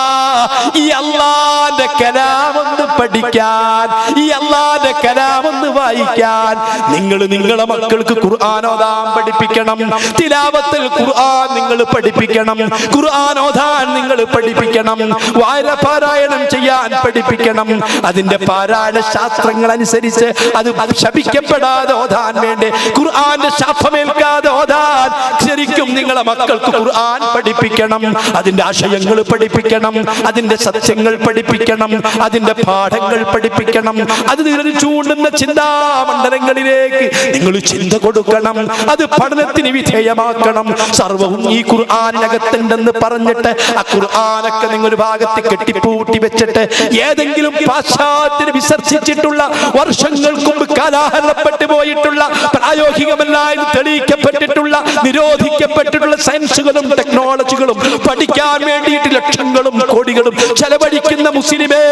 ഈ അല്ലാന്റെ കലാമൊന്ന് പഠിക്കാൻ, ഈ അല്ലാന്റെ കലാമൊന്ന് വായിക്കാൻ നിങ്ങളെ മക്കൾക്ക് ഖുർആൻ ഓതാൻ പഠിപ്പിക്കണം. തിലാവത്തുൽ ഖുർആൻ നിങ്ങൾ പഠിപ്പിക്കണം, ഖുർആൻ ഓതാൻ നിങ്ങൾ പഠിപ്പിക്കണം, വായന പാരായണം ചെയ്യാൻ പഠിപ്പിക്കണം. അതിന്റെ പാരായണ ശാസ്ത്രങ്ങൾ അനുസരിച്ച് അത് ശപിക്കപ്പെടാതെ ഓതാൻ വേണ്ടി, ഖുർആന്റെ ശാപമേൽക്കാതെ ഓതാൻ ശരിക്കും നിങ്ങളെ മക്കൾക്ക് ഖുർആൻ പഠിപ്പിക്കണം. അതിന്റെ ആശയങ്ങൾ പഠിപ്പിക്കണം, അതിന്റെ സത്യങ്ങൾ പഠിപ്പിക്കണം, അതിന്റെ പാഠങ്ങൾ പഠിപ്പിക്കണം. അത് ചൂണ്ടുന്ന ചിന്താമണ്ഡലങ്ങളിലേക്ക് നിങ്ങൾ ചിന്ത കൊടുക്കണം, അത് പഠനത്തിന് വിധേയമാക്കണം. സർവവും ഈ ഖുർആനിനകത്തുണ്ടെന്ന് പറഞ്ഞിട്ട് ആ ഖുർആനൊക്കെ നിങ്ങൾ ഭാഗത്ത് കെട്ടിപ്പൂട്ടി വെച്ചിട്ട് ഏതെങ്കിലും പാശ്ചാത്യന് വിസർജിച്ചിട്ടുള്ള, വർഷങ്ങൾക്ക് മുമ്പ് കാലാഹരണപ്പെട്ടു പോയിട്ടുള്ള, പ്രായോഗികമല്ലായി തെളിയിക്കപ്പെട്ടിട്ടുള്ള, നിരോധിക്കപ്പെട്ടിട്ടുള്ള സയൻസുകളും ടെക്നോളജികളും പഠിക്കാൻ വേണ്ടിയിട്ട് ലക്ഷങ്ങളും കോടികളും ചെലവഴിക്കുന്ന മുസ്ലിമേ,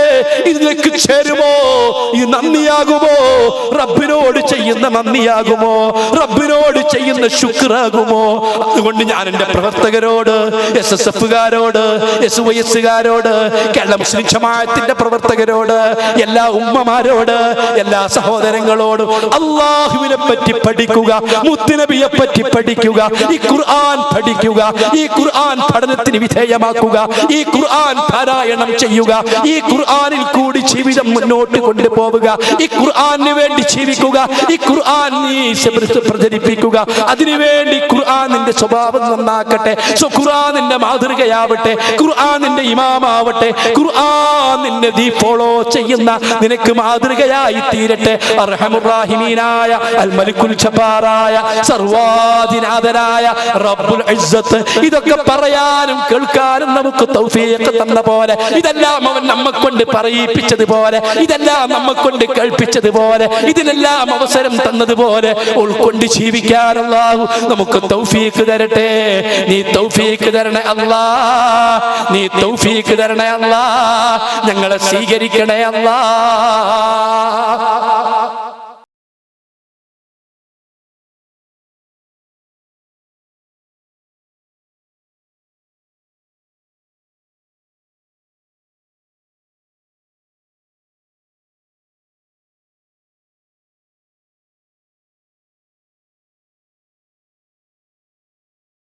ഇതിലേക്ക് ചേരുമോ? ഇത് നന്ദിയാകുമോ? റബ്ബിനോട് ചെയ്യുന്ന നന്ദിയാകുമോ? റബ്ബിനോട് ചെയ്യുന്ന ശുക്റാകുമോ? അതുകൊണ്ട് ഞാൻ എന്റെ പ്രവർത്തകരോട്, SSF-കാരോട്, SYS-കാരോട്, കേരള മുസ്ലിം ജമാഅത്തിന്റെ പ്രവർത്തകരോട്, എല്ലാ ഉമ്മമാരോട്, എല്ലാ സഹോദരങ്ങളോടും അല്ലാഹുവിനെ പറ്റി പഠിക്കുക, മുത്തുനബിയെ പറ്റി പഠിക്കുക, ഈ ഖുർആൻ പഠിക്കുക, ഈ ഖുർആൻ പഠനത്തിന് വിധേയമാക്കുക, ഈ ഖുർആൻ പാരായണം ചെയ്യുക, ഈ ഖുർആനിൽ കൂടി ജീവിതം മുന്നോട്ട് കൊണ്ടുപോവുക, ഈ ഖുർആന് വേണ്ടി ജീവിക്കുക, ഈ ഖുർആൻ നീ പ്രചരിപ്പിക്കുക. അതിനുവേണ്ടി ഖുർആൻ നിന്റെ സ്വഭാവം നന്നാക്കട്ടെ, ഖുർആൻ നിന്റെ മാതൃകയാവട്ടെ, ഖുർആൻ നിന്റെ ഇമാമാവട്ടെ, ഖുർആൻ നിന്നെ നീ ഫോളോ ചെയ്യുന്ന നിനക്ക് മാതൃകയായി തീരട്ടെ. അർഹമുർ-റഹീമീനായ അൽ മലിക്കുൽ ജബ്ബാറായ സർവാധിനാഥനായ റബ്ബുൽ ഇസ്സത്ത് ഇതൊക്കെ പറയാനും കേൾക്കാനും നമുക്ക് തൗഫീഖ് തന്ന പോലെ, ഇതെല്ലാം അവൻ നമ്മെക്കൊണ്ട് പറയിപ്പിച്ചതുപോലെ, ഇതെല്ലാം നമ്മെക്കൊണ്ട് കേൾപ്പിച്ചതുപോലെ, ഇതിനെല്ലാം അവസരം തന്നതുപോലെ ഉൾക്കൊണ്ട് ജീവിക്കാൻ അല്ലാഹു നമുക്ക് തൗഫീഖ് തരട്ടെ. നീ തൗഫീഖ് തരണേ അല്ലാ, നീ തൗഫീഖ് തരണേ അല്ലാ, ഞങ്ങളെ സ്വീകരിക്കണേ അല്ലാ.